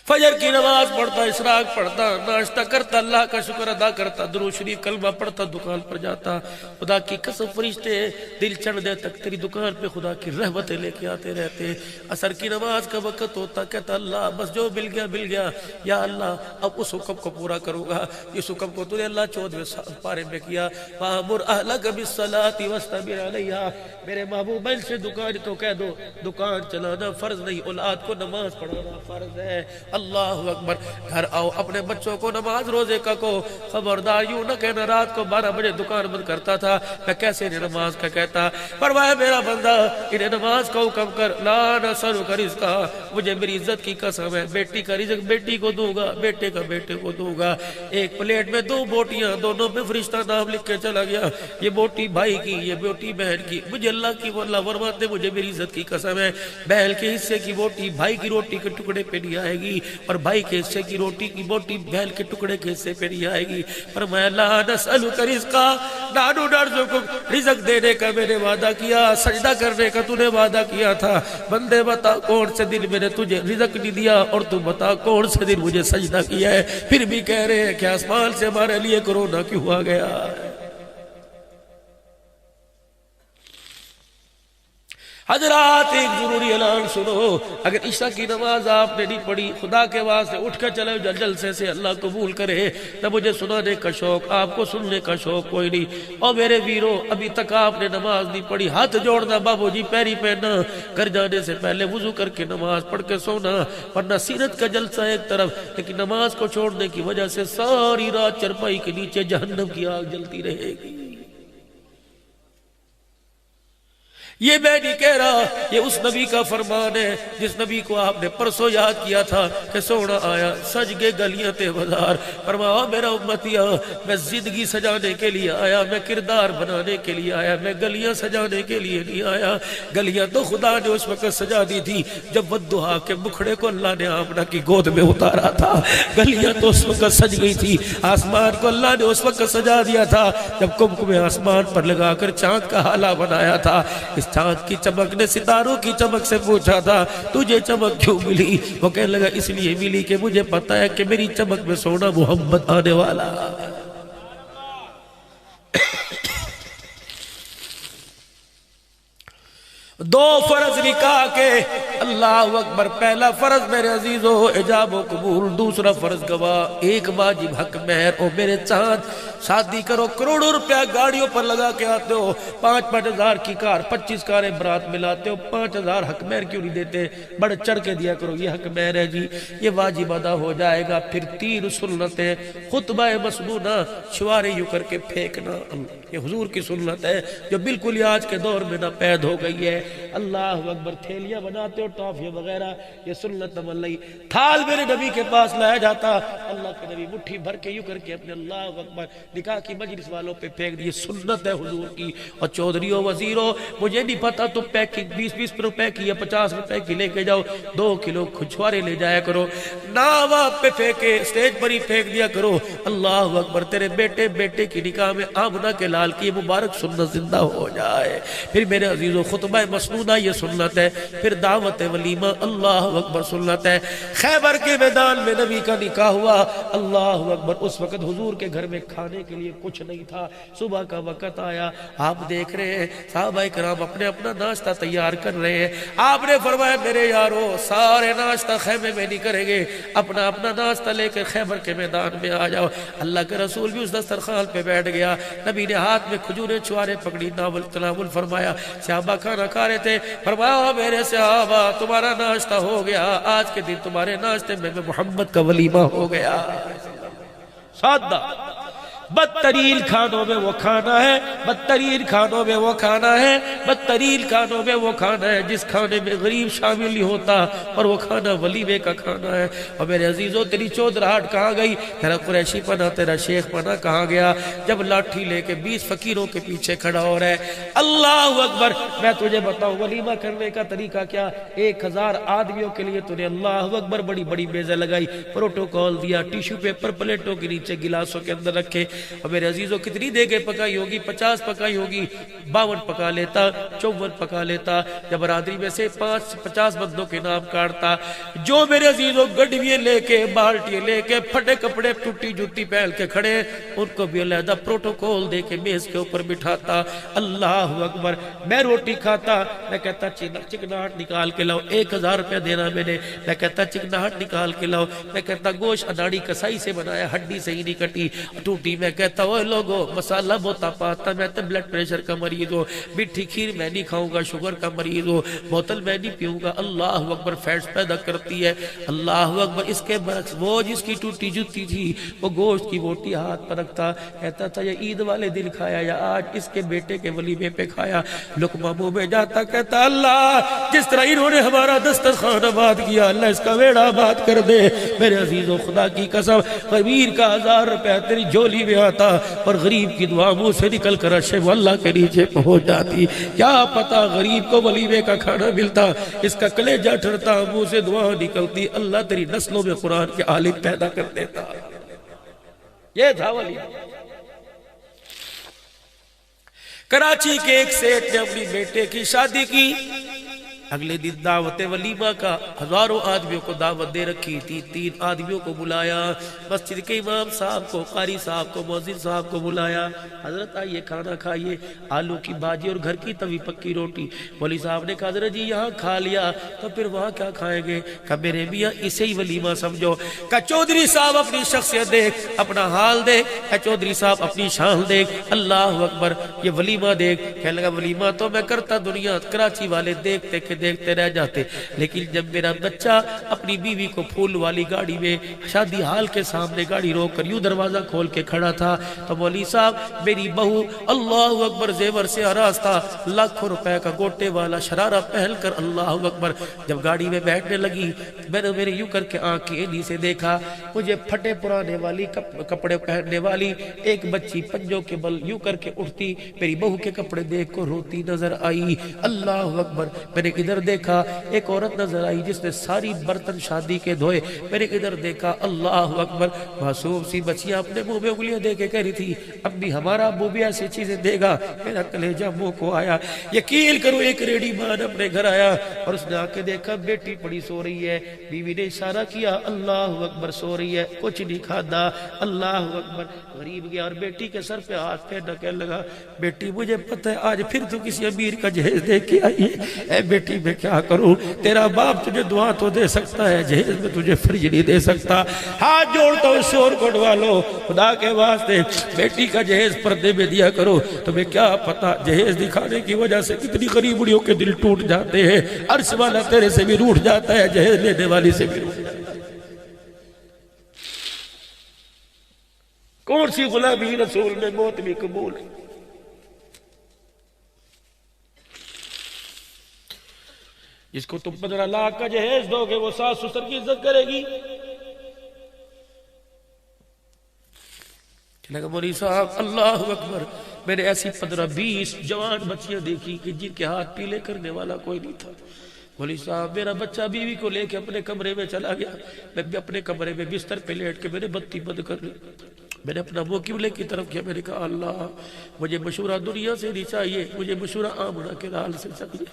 فجر کی نماز پڑھتا، اشراق پڑھتا، ناشتہ کرتا، اللہ کا شکر ادا کرتا، درود شریف کلمہ پڑھتا، دکان پر جاتا، خدا کی قسم فرشتے دل چڑھ دے تک تیری دکان پہ خدا کی رحمتیں لے کے آتے رہتے۔ عصر کی نماز کا وقت ہوتا، کہتا اللہ بس جو مل گیا، یا اللہ اب اس حکم کو پورا کروں گا، اس حکم کو تو نے اللہ 14ویں پارے میں کیا، وَأَمُرْ أَهْلَكَ بِالصَّلَاةِ وَاسْتَبِرْ عَلَيْهَا۔ میرے محبوب میں سے دکان تو کہہ دو، دکان چلانا فرض نہیں، اولاد کو نماز پڑھانا فرض ہے۔ اللہ اکبر۔ گھر آؤ اپنے بچوں کو نماز روزے کا کو خبردار یوں نہ کہنا رات کو 12 بجے دکان بند کرتا تھا، میں کیسے انہیں نماز کا کہتا؟ فرمایا میرا بندہ انہیں نماز کا حکم کر، لا نسألک رزقا، مجھے میری عزت کی قسم ہے بیٹی کا رزق بیٹی کو دوں گا، بیٹے کا بیٹے کو دوں گا۔ ایک پلیٹ میں 2 بوٹیاں، دونوں میں فرشتہ نام لکھ کے چلا گیا، یہ بوٹی بھائی کی، یہ بوٹی بہن کی۔ مجھے اللہ کی اللہ فرماتے مجھے میری عزت کی قسم ہے بہن کے حصے کی بوٹی بھائی کی روٹی کے ٹکڑے پہ نہیں آئے گی، اور بھائی کے حصے کی روٹی کی بوٹی بہن کے ٹکڑے کے حصے پہ نہیں آئے گی۔ فرمایا لا نسألک رزقا، نحن نرزقک، رزق دینے کا میں نے وعدہ کیا، سجدہ کرنے کا تو نے وعدہ کیا تھا، بندے بتا کون سے دن میں نے تجھے رزق نہیں دیا، اور تو بتا کون سے دن مجھے سجدہ کیا ہے، پھر بھی کہہ رہے ہیں کہ آسمان سے ہمارے لیے کرونا کیوں آ گیا۔ حضرات ایک ضروری اعلان سنو، اگر عشاء کی نماز آپ نے نہیں پڑھی، خدا کے واسطے اٹھ کر چلے جلسے سے، اللہ قبول کرے، نہ مجھے سنانے کا شوق، آپ کو سننے کا شوق کوئی نہیں۔ اور میرے ویرو ابھی تک آپ نے نماز نہیں پڑھی، ہاتھ جوڑنا بابو جی پیری پہننا، گھر جانے سے پہلے وضو کر کے نماز پڑھ کے سونا، ورنہ سیرت کا جلسہ ایک طرف، لیکن نماز کو چھوڑنے کی وجہ سے ساری رات چرپائی کے نیچے جہنم کی آگ جلتی رہے گی۔ یہ میں نہیں کہہ رہا، یہ اس نبی کا فرمان ہے جس نبی کو آپ نے پرسوں یاد کیا تھا کہ سونا آیا سج گے گلیاں تے بازار، فرمایا میرا امتیا میں زندگی سجانے کے لیے آیا، میں کردار بنانے کے لیے آیا، میں گلیاں سجانے کے لیے نہیں آیا۔ گلیاں تو خدا نے اس وقت سجا دی تھی جب ودھا کے مکھڑے کو اللہ نے آمنہ کی گود میں اتارا تھا، گلیاں تو اس وقت سج گئی تھی۔ آسمان کو اللہ نے اس وقت سجا دیا تھا جب کمکم آسمان پر لگا کر چاند کا حالہ بنایا تھا۔ اس چاند کی چمک نے ستاروں کی چمک سے پوچھا تھا تجھے چمک کیوں ملی؟ وہ کہنے لگا اس لیے ملی کہ مجھے پتا ہے کہ میری چمک میں سونا محمد آنے والا۔ دو فرض نکاح کے، اللہ اکبر، پہلا فرض میرے عزیزو اجاب و قبول، دوسرا فرض گواہ، ایک واجب حق مہر۔ او میرے چاند شادی کرو، کروڑوں روپیہ گاڑیوں پر لگا کے آتے ہو، 5-5 ہزار کی کار، 25 کاریں برات ملاتے ہو، 5,000 حق مہر کیوں نہیں دیتے؟ بڑھ چڑھ کے دیا کرو، یہ حق مہر ہے جی، یہ واجب ادا ہو جائے گا۔ پھر 3 سنتیں، خطبہ مسنونہ شوارے یوں کر کے پھینکنا، یہ حضور کی سنت ہے جو بالکل آج کے دور میں ناپید ہو گئی ہے۔ اللہ اکبر، تھیلیاں بناتے ہو ٹافیاں وغیرہ، یہ سنت عمل نہیں۔ تھال میرے نبی کے پاس لایا جاتا، اللہ کے نبی مٹھی بھر کے یوں کر کے اپنے اللہ اکبر نکاح کی مجلس والوں پہ پھینک دی، سنت ہے حضور کی۔ اور چودھریوں وزیروں مجھے نہیں پتا تو پیکنگ 20-20 روپے کی یا 50 روپے کی لے کے جاؤ، 2 کلو کھچوارے لے جایا کرو، نہ وہاں پہ پھینکے اسٹیج پر ہی پھینک دیا کرو۔ اللہ اکبر، تیرے بیٹے کی نکاح میں آمنہ کے لال کی مبارک سنت زندہ ہو جائے۔ پھر میرے عزیزو خطبہ مسنونہ یہ سنت ہے، پھر دعوت ولیمہ، اللہ اکبر، سنت ہے۔ خیبر کے میدان میں نبی کا نکاح ہوا، اللہ اکبر، اس وقت حضور کے گھر میں کھانے کے لیے کچھ نہیں تھا، صبح کا وقت آیا، آپ دیکھ رہے ہیں صحابہ کرام اپنے اپنا ناشتہ تیار کر رہے ہیں۔ آپ نے فرمایا میرے یارو سارے ناشتہ خیمے میں نہیں کریں گے، اپنا اپنا ناشتہ لے کے خیبر کے میدان میں آ جاؤ۔ اللہ کے رسول بھی اس دسترخوان پہ بیٹھ گیا، نبی نے ہاتھ میں کھجوریں چھوارے پکڑی، ناول تناول فرمایا، صحابہ کھانا کھا رہے تھے، فرمایا میرے صحابہ تمہارا ناشتہ ہو گیا، آج کے دن تمہارے ناشتے میں محمد کا ولیمہ ہو گیا۔ سادہ، بدترین کھانوں میں وہ کھانا ہے، بدترین کھانوں میں وہ کھانا ہے، بدترین کھانوں میں وہ کھانا ہے جس کھانے میں غریب شامل نہیں ہوتا، اور وہ کھانا ولیمے کا کھانا ہے۔ اور میرے عزیزو تیری چودراہٹ کہاں گئی؟ تیرا قریشی پنا، تیرا شیخ پنا کہاں گیا؟ جب لاٹھی لے کے 20 فقیروں کے پیچھے کھڑا ہو رہا ہے۔ اللہ اکبر، میں تجھے بتاؤں ولیمہ کرنے کا طریقہ کیا؟ 1000 آدمیوں کے لیے تو نے اللہ اکبر بڑی بڑی میزیں لگائی، پروٹوکول دیا، ٹیشو پیپر پلیٹوں کے نیچے گلاسوں کے اندر رکھے، اور میرے عزیزوں کتنی دیگیں پکائی ہوگی؟ 50 پکائی ہوگی، 52 پکا لیتا، 54 پکا لیتا۔ جب برادری میں سے 50 بندوں کے نام کاٹتا، جو میرے عزیزوں گڈویے لے کے، بالٹی لے کے، پھٹے کپڑے، ٹوٹی جوتی پہن کے کھڑے، ان کو بھی علیحدہ پروٹوکول دے کے میز کے اوپر بٹھاتا۔ اللہ اکبر، میں روٹی کھاتا، میں کہتا چکناہٹ نکال کے لاؤ، 1000 روپے دینا میں نے، میں کہتا چکناہٹ نکال کے لاؤ، میں کہتا گوشت اناڑی کسائی سے بنایا، ہڈی سے ہی نہیں کٹی، ٹوٹی، میں کہتا اوہ لوگو مسالہ بہت پاتا، میں تو بلڈ پریشر کا مریض ہو، میٹھی کھیر میں نہیں کھاؤں گا، شوگر کا مریض ہو، بوتل میں نہیں پیوں گا۔ اللہ اکبر، فیٹس پیدا کرتی ہے۔ اللہ اکبر، اس کے برعکس وہ جس کی ٹوٹی جوتی تھی وہ گوشت کی بوٹی ہاتھ پر رکھتا، کہتا تھا یہ عید والے دن کھایا یا آج اس کے بیٹے کے ولیمے پہ کھایا؟ لقمہ منہ میں جاتا، کہتا اللہ جس طرح انہوں نے ہمارا دسترخوان آباد کیا، اللہ اس کا ویڑا آباد کر دے۔ میرے عزیزو خدا کی قسم، غریب کا 1000 روپے تیری جولی میں آتا اور غریب کی دعا منہ سے نکل کر عرش اللہ کے نیچے پہنچ جاتی۔ کیا پتا غریب کو ولیمے کا کھانا ملتا، اس کا کلیجہ ٹھرتا، منہ سے دعا نکلتی، اللہ تیری نسلوں میں قرآن کے عالم پیدا کر دیتا۔ یہ تھا ولیمہ۔ کراچی کے ایک سیٹ نے اپنی بیٹے کی شادی کی، اگلے دن دعوت ولیمہ کا، ہزاروں آدمیوں کو دعوت دے رکھی تھی، 3 آدمیوں کو بلایا، مسجد کے امام صاحب کو، قاری صاحب کو، مؤذن صاحب کو بلایا، حضرت آئیے کھانا کھائیے، آلو کی بھاجی اور گھر کی توی پکی روٹی۔ مولوی صاحب نے کہا حضرت جی یہاں کھا لیا تو پھر وہاں کیا کھائیں گے؟ کہا میرے میاں اسے ہی ولیمہ سمجھو۔ کہا چودھری صاحب اپنی شخصیت دیکھ، اپنا حال دیکھ، کہا چودھری صاحب اپنی شان دیکھ، اللہ اکبر، یہ ولیمہ دیکھ۔ کہنے لگا ولیمہ تو میں کرتا دنیا، کراچی والے دیکھتے کہ دیکھتے رہ جاتے. لیکن جب میرا بچہ اپنی بیوی کو پھول والی گاڑی میں شادی حال کے سامنے گاڑی روک کر یوں دروازہ کھول کے کھڑا تھا تو مولوی صاحب میری بہو اللہ اکبر زیور سے آراز تھا, لاکھوں روپے کا گوٹے والا شرارہ پہن کر اللہ اکبر جب گاڑی میں بیٹھنے لگی میں نے میرے یوں کر کے آنکھیں انہی سے دیکھا, مجھے پھٹے پرانے والی کپڑے پہننے والی ایک بچی پنجوں کے بل یوں کر کے اٹھتی میری بہو کے کپڑے دیکھ کو روتی نظر آئی. اللہ اکبر میں نے ادھر دیکھا ایک عورت نظر آئی جس نے ساری برتن شادی کے دھوئے. میں نے ادھر دیکھا اللہ اکبر معصوم سی بچیاں اپنے منہ میں انگلیاں دے کے کہہ رہی تھی اب بھی ہمارا ابو بھی ایسی چیزیں دے گا. میرا کلیجہ منہ کو آیا. یقین کرو ایک ریڈی مان اپنے گھر آیا اور اس نے آ کے دیکھا بیٹی پڑی سو رہی ہے. بیوی نے اشارہ کیا اللہ اکبر سو رہی ہے, کچھ نہیں کھادا. اللہ اکبر غریب گیا اور بیٹی کے سر پہ ہاتھ پھیرنا کہنے لگا بیٹی مجھے پتہ ہے آج پھر تو کسی امیر کا جہیز دے کے آئی ہے. اے بیٹی میں کیا کروں, تیرا باپ تجھے دعا تو دے سکتا ہے جہیز میں تجھے فرج نہیں دے سکتا. ہاتھ جوڑتا ہوں شور کو ڈوا لو خدا کے واسطے بیٹی کا جہیز پردے میں دیا کرو. تمہیں کیا پتا جہیز دکھانے کی وجہ سے کتنی غریبڑیوں کے دل ٹوٹ جاتے ہیں. عرش والا تیرے سے بھی روٹ جاتا ہے, جہیز لینے والی سے بھی روٹ جاتا ہے. کون سی غلامی رسول میں موت بھی قبول ہے. جس کو تم 15 لاکھ کا جہیز دو گے وہ ساس سسر کی عزت کرے گی. لگا مولوی صاحب اللہ اکبر میں نے ایسی 15-20 جوان بچیاں دیکھی کہ جن کے ہاتھ پیلے کرنے والا کوئی نہیں تھا. مولوی صاحب میرا بچہ بیوی کو لے کے اپنے کمرے میں چلا گیا. میں بھی اپنے کمرے میں بستر پہ لیٹ کے میں نے بتی بند کر لی. میں نے اپنا منہ قبلے کی طرف کیا. میں نے کہا اللہ مجھے مشورہ دنیا سے نہیں چاہیے, مجھے مشورہ آمنہ کے لال سے چاہیے.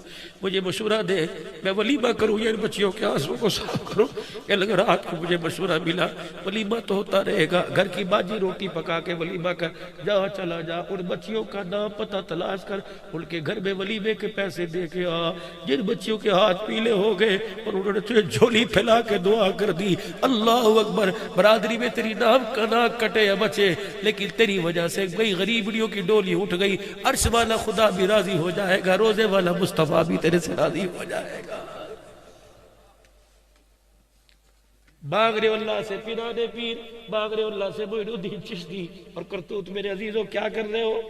مجھے مشورہ دے میں ولیمہ کروں یا ان بچیوں کے آنسوں کو صاف کروں. کہ لگا رات کو مجھے مشورہ ملا ولیمہ تو ہوتا رہے گا, گھر کی باجی روٹی پکا کے ولیمہ کر, جا چلا جا ان بچیوں کا نام پتہ تلاش کر ان کے گھر میں ولیمے کے پیسے دے کے آ. جن بچیوں کے ہاتھ پیلے ہو گئے اور انہوں نے تجھے جھولی پھیلا کے دعا کر دی. اللہ اکبر برادری میں تیری نام کا ناک کٹے بچے لیکن تیری وجہ سے کئی غریبڑیوں کی ڈولی اٹھ گئی. عرش والا خدا بھی راضی ہو جائے گا, روزے والا مصطفیٰ بھی تیرے سے راضی ہو جائے گا. مانگ رہے اللہ سے پیرانے پیر, مانگ رہے اللہ سے معین الدین چشتی, اور کرتوت میرے عزیزوں کیا کر رہے ہو.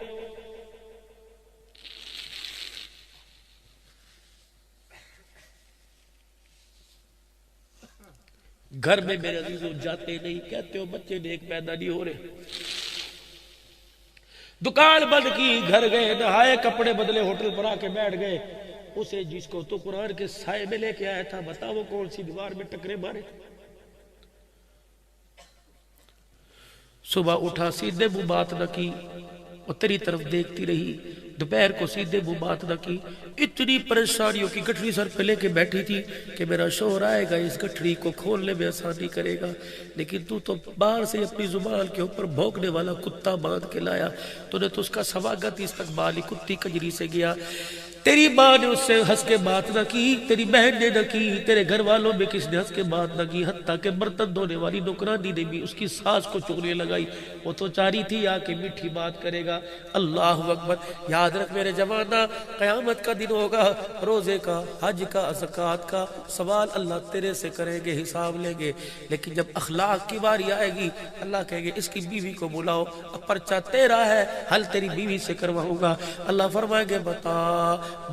گھر میں میرے عزیزوں جاتے نہیں, کہتے ہو بچے نیک پیدا نہیں ہو رہے. دکان بند کی, گھر گئے, نہائے, کپڑے بدلے, ہوٹل پر آ کے بیٹھ گئے. اسے جس کو تو قرآن کے سائے میں لے کے آیا تھا بتا وہ کون سی دیوار میں ٹکرے مارے. صبح اٹھا سیدھے منہ بات نہ کی اور تیری طرف دیکھتی رہی. دوپہر کو سیدھے منہ بات نہ کی. اتنی پریشانیوں کی گٹھڑی سر پہ لے کے بیٹھی تھی کہ میرا شوہر آئے گا اس گٹھڑی کو کھولنے میں آسانی کرے گا. لیکن تو باہر سے اپنی زبان کے اوپر بھونکنے والا کتا باندھ کے لایا. تو نے تو اس کا سواگت استقبالی کتی کجری سے گیا. تیری ماں نے اس سے ہنس کے بات نہ کی, تیری بہن نے نہ کی, تیرے گھر والوں میں کس نے ہنس کے بات نہ کی, حتیٰ کہ برتن دھونے والی نوکرانی نے بھی اس کی ساس کو چغلیاں لگائی. وہ تو چاہ رہی تھی آ کے میٹھی بات کرے گا. اللہ اکبر. یاد رکھ میرے جوانہ قیامت کا دن ہوگا, روزے کا, حج کا, زکوٰۃ کا سوال اللہ تیرے سے کریں گے, حساب لیں گے. لیکن جب اخلاق کی باری آئے گی اللہ کہے گے اس کی بیوی کو بلاؤ, اب پرچہ تیرا ہے, حل تیری بیوی سے کرواؤں گا. اللہ فرمائیں گے بتا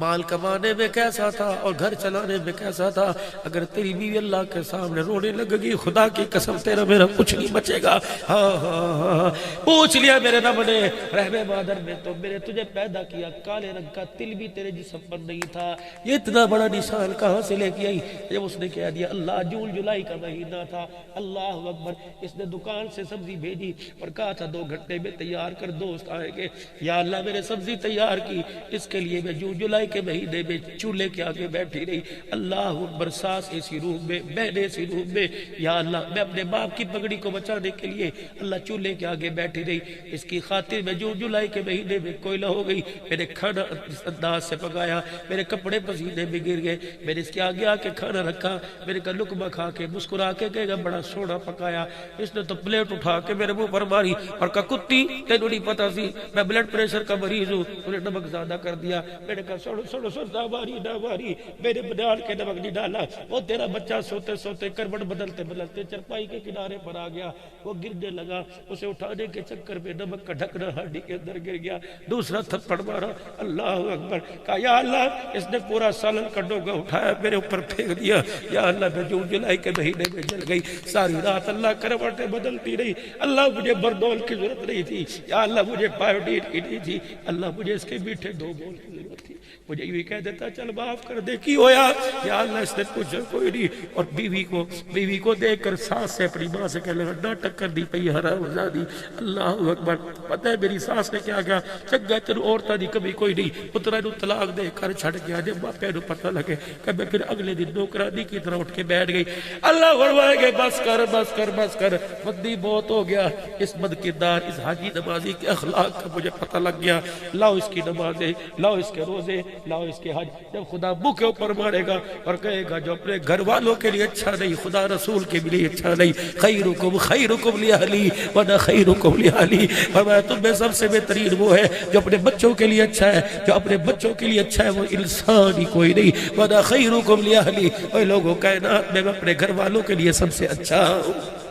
مال کمانے میں کیسا تھا اور گھر چلانے میں کیسا تھا. اگر تیری بیوی اللہ کے سامنے رونے لگے گی خدا کی قسم تیرا میرا کچھ نہیں بچے گا. ہاں ہاں ہاں پوچھ لیا میرے رب نے رحم مادر میں تو میرے تجھے پیدا کیا, کالے رنگ کا تل بھی تیرے جسم پر نہیں تھا. یہ اتنا بڑا نشان کہاں سے لے کے آئی. جب اس نے کہہ دیا اللہ جون جولائی کا مہینہ تھا, اللہ اکبر, اس نے دکان سے سبزی بھیجی اور کہا تھا 2 گھنٹے میں تیار کر, دوست آئیں گے. یا اللہ میرے سبزی تیار کی, اس کے لیے میں جون جولائی کے مہینے میں چولہے کے آگے بیٹھی رہی. اللہ اکبر. ساس ایسی روم میں, بہن ایسی روم میں. یا اللہ میں اپنے باپ کی پگڑی کو بچانے کے لیے اللہ چولہے کے آگے بیٹھی رہی. اس کی خاطر میں جون جولائی کے مہینے میں کوئلہ ہو گئی. میں نے کھانا اس انداز سے پکایا, میرے کپڑے پسینے میں گر گئے. میں نے اس کے آگے آ کے کھانا رکھا, میں نے کہا لقمہ کھا کے مسکرا کے کہے گا بڑا سونا پکایا. اس نے تو پلیٹ اٹھا کے میرے منہ پر ماری اور کہا کتی تینوں نہیں پتا سی میں بلڈ پریشر کا مریض ہوں, انہیں نمک زیادہ کر دیا. میں نے کہا سڑ نہ ماری میرے بنیاد کے نمک نہیں ڈالا. وہ تیرا بچہ سوتے سوتے کروٹ بدلتے بدلتے چرپائی کے کنارے پر آ گیا, وہ گرنے لگا, اسے اٹھانے کے چکر میں نمک کا ڈھکنا ہڈی کے اندر گر گیا. دوسرا تھپڑ مارا, اللہ اکبر, کہا یا اللہ اس نے پورا سالن کا ڈوگا اٹھایا میرے اوپر پھینک دیا. یا اللہ میں جون جولائی کے مہینے میں جل گئی, ساری رات اللہ کروٹیں بدلتی رہی. اللہ مجھے بردول کی ضرورت نہیں تھی, یا اللہ مجھے پائیوڈین کی نہیں تھی, اللہ مجھے اس کے میٹھے 2 بول کی ضرورت تھی. مجھے یہ کہہ دیتا چل معاف کر دے, کی ہویا؟ یا اللہ اس نے پوچھا کوئی نہیں. اور بیوی کو دیکھ کر ساس سے اپنی ماں سے کہنے لگا ناٹک کر دی پئی حرامزادی. اللہ اکبر. پتہ ہے میری ساس نے کیا کیا, چنگا تیرو عورتاں دی کبھی کوئی نہیں, پترا نو طلاق دے کر چھڑ گیا. جب باپے نو پتہ لگے کہ میں پھر اگلے دن نوکرانی کی طرح اٹھ کے بیٹھ گئی. اللہ فرمائے گے بس کر بس کر بس کر, مدی بہت ہو گیا. اس بد کردار اس حاجی نمازی کے اخلاق کا مجھے پتہ لگ گیا. لاؤ اس کی نمازیں, لاؤ اس کے روزے, لاؤ اس کے حج. جب خدا منہ کے اوپر مارے گا اور کہے گا جو اپنے گھر والوں کے لیے اچھا نہیں خدا رسول کے لیے اچھا نہیں, خیرکم لاہلی وانا خیرکم لاہلی. فرمایا تم میں سب سے بہترین وہ ہے جو اپنے بچوں کے لیے اچھا ہے, جو اپنے بچوں کے لیے اچھا ہے وہ انسان ہی کوئی نہیں. وانا خیرکم لاہلی, اے لوگوں کائنات میں اپنے گھر والوں کے لیے سب سے اچھا ہوں.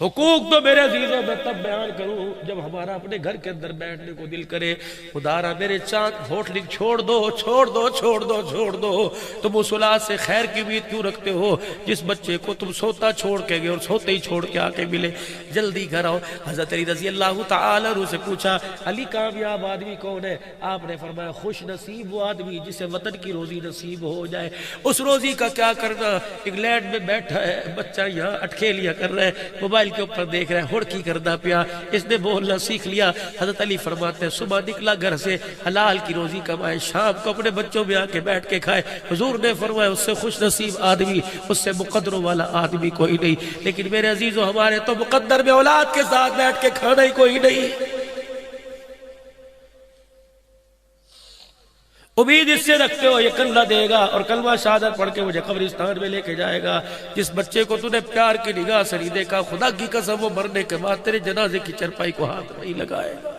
حقوق تو میرے عزیزوں میں تب بیان کروں جب ہمارا اپنے گھر کے اندر بیٹھنے کو دل کرے. خدا میرے چاند ہوٹلنگ چھوڑ دو چھوڑ دو چھوڑ دو چھوڑ دو. تم اس اولاد سے خیر کی امید کیوں رکھتے ہو جس بچے کو تم سوتا چھوڑ کے گئے اور سوتے ہی چھوڑ کے آ کے ملے؟ جلدی گھر آؤ. حضرت علی رضی اللہ تعالی عنہ سے پوچھا علی کامیاب آدمی کون ہے؟ آپ نے فرمایا خوش نصیب وہ آدمی جسے وطن کی روزی نصیب ہو جائے. اس روزی کا کیا کرنا؟ انگلینڈ میں بیٹھا ہے بچہ, یہاں اٹکھیلیاں کر رہا ہے, موبائل کے اوپر دیکھ رہا ہے, ہڑکی کردا پیا, اس نے بولنا سیکھ لیا. حضرت علی فرماتے ہیں صبح نکلا گھر سے حلال کی روزی کمائے, شام کو اپنے بچوں میں آ کے بیٹھ کے کھائے. حضور نے فرمایا اس سے خوش نصیب آدمی, اس سے مقدروں والا آدمی کوئی نہیں. لیکن میرے عزیزوں ہمارے تو مقدر میں اولاد کے ساتھ بیٹھ کے کھانا ہی کوئی نہیں. امید اس سے رکھتے ہو یہ کلمہ دے گا اور کلمہ شہادت پڑھ کے مجھے قبرستان میں لے کے جائے گا. جس بچے کو تو نے پیار کی نگاہ سے نہیں دیکھا, خدا کی قسم وہ مرنے کے بعد تیرے جنازے کی چرپائی کو ہاتھ نہیں لگائے گا.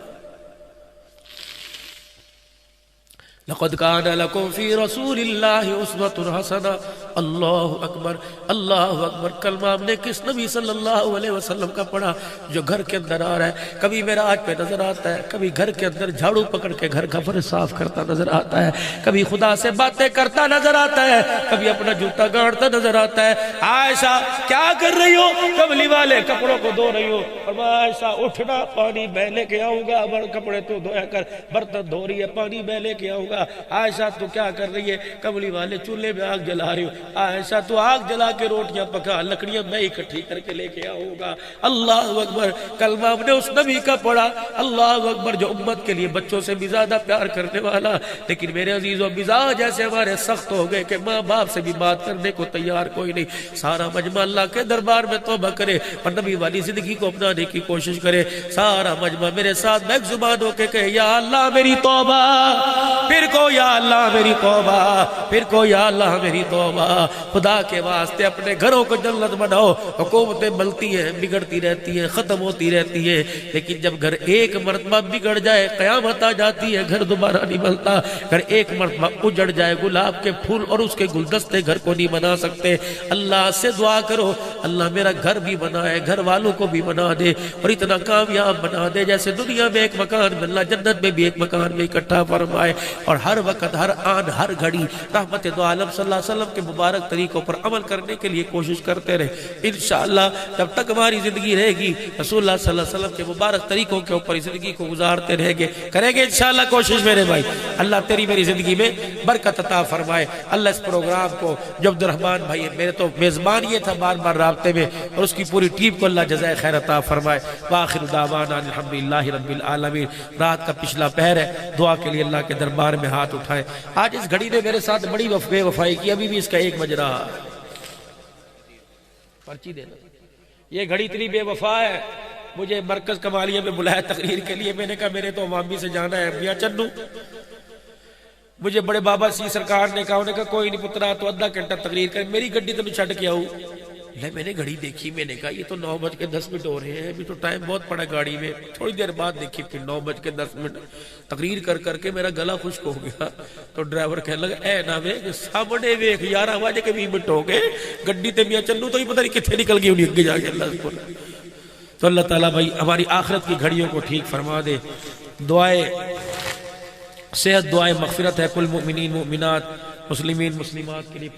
لقد كان لكم في رسول الله اسوة حسنة. اللہ اکبر اللہ اکبر. کلمہ ہم نے کس نبی صلی اللہ علیہ وسلم کا پڑھا جو گھر کے اندر آ رہا ہے, کبھی معراج پہ نظر آتا ہے, کبھی گھر کے اندر جھاڑو پکڑ کے گھر کا فرش صاف کرتا نظر آتا ہے, کبھی خدا سے باتیں کرتا نظر آتا ہے, کبھی اپنا جوتا گاڑتا نظر آتا ہے. عائشہ کیا کر رہی ہو؟ کملی والے کپڑوں کو دھو رہی ہو. اور عائشہ اٹھنا پانی میں لے کے آؤں گا, کپڑے تو دھویا کر, برتن دھو رہی ہے پانی میں لے کے آؤں گا. عائشہ تو کیا کر رہی ہے؟ کملی والے چولہے میں آگ جلا رہی ہو. عائشہ تو آگ جلا کے روٹیاں پکا, لکڑیاں میں اکٹھی کر کے لے کے آؤں گا. اللہ اکبر. کلمہ ہم نے اس نبی کا پڑھا, اللہ اکبر, جو امت کے لیے بچوں سے بھی زیادہ پیار کرنے والا. لیکن میرے عزیزوں مزاج ایسے ہمارے سخت ہو گئے کہ ماں باپ سے بھی بات کرنے کو تیار کوئی نہیں. سارا مجمع اللہ کے دربار میں توبہ کرے اور نبی والی زندگی کو اپنانے کی کوشش کرے. سارا مجمع میرے ساتھ بیک زبان ہو کے کہے یا اللہ میری توبہ, پھر کو یا اللہ میری توبہ, پھر کو یا اللہ میری توبہ. خدا کے واسطے اپنے گھروں کو جنت بناؤ. حکومتیں ملتی ہیں, بگڑتی رہتی ہیں, ختم ہوتی رہتی ہیں, لیکن جب گھر ایک مرتبہ بگڑ جائے قیامت آ جاتی ہے, گھر دوبارہ نہیں بنتا. گھر ایک مرتبہ اجڑ جائے, گلاب کے پھول اور اس کے گلدستے گھر کو نہیں بنا سکتے. اللہ سے دعا کرو اللہ میرا گھر بھی بنائے, گھر والوں کو بھی بنا دے اور اتنا کامیاب بنا دے جیسے دنیا میں ایک مکان میں, اللہ جنت میں بھی ایک مکان میں اکٹھا فرمائے. اور ہر وقت ہر آن ہر گھڑی رحمت دو عالم صلی اللہ علیہ وسلم کے مبارک طریقوں پر عمل کرنے کے لیے کوشش کرتے رہے. انشاءاللہ جب تک ہماری زندگی رہے گی رسول اللہ صلی اللہ علیہ وسلم کے مبارک طریقوں کے اوپر زندگی کو گزارتے رہیں گے, کریں گے انشاءاللہ کوشش میرے بھائی. اللہ تیری میری زندگی میں برکت عطا فرمائے. اللہ اس پروگرام کو جو عبد الرحمن بھائی میرے تو میزبان یہ تھا بار بار رابطے میں, اور اس کی پوری ٹیم کو اللہ جزائے خیر عطا فرمائے. وآخر دعوانا الحمدللہ رب العالمین. رات کا پچھلا پہر ہے, دعا کے لیے اللہ کے دربار میں ہاتھ اٹھائیں. آج اس گھڑی نے میرے ساتھ بڑی بے وفائی کی, ابھی بھی اس کا ایک بج رہا ہے. پرچی دینا. یہ گھڑی اتنی بے وفا ہے, مجھے مرکز کمالیہ میں بلایا تقریر کے لیے. میں نے کہا میرے تو عوامی سے جانا ہے. میاں چنو مجھے بڑے بابا سی سرکار نے کہا, انہوں نے کہا کوئی نہیں پترا تو آدھا گھنٹہ تقریر کر, میری گڈی تو میں چھڈ کے آؤں. لے میں نے گھڑی دیکھی، میں نے کہا یہ تو 9:10 ہو رہے ہیں، ابھی تو ٹائم بہت پڑا گاڑی میں. تھوڑی دیر بعد دیکھی پھر 9:10. تقریر کر کے میرا گلا خشک ہو گیا. تو ڈرائیور کہنے لگا اے نہ ویکھ سامنے ویکھ 11:20 ہو گئے گڈی تے میاں چنو تو ہی پتہ نہیں کتنے نکل گئی انہیں اگے جا کے اللہ کو. تو اللہ تعالیٰ بھائی ہماری آخرت کی گھڑیوں کو ٹھیک فرما دے. دعائے صحت، دعائے مغفرت ہے کل مؤمنین مؤمنات مسلمین مسلمات کے لیے.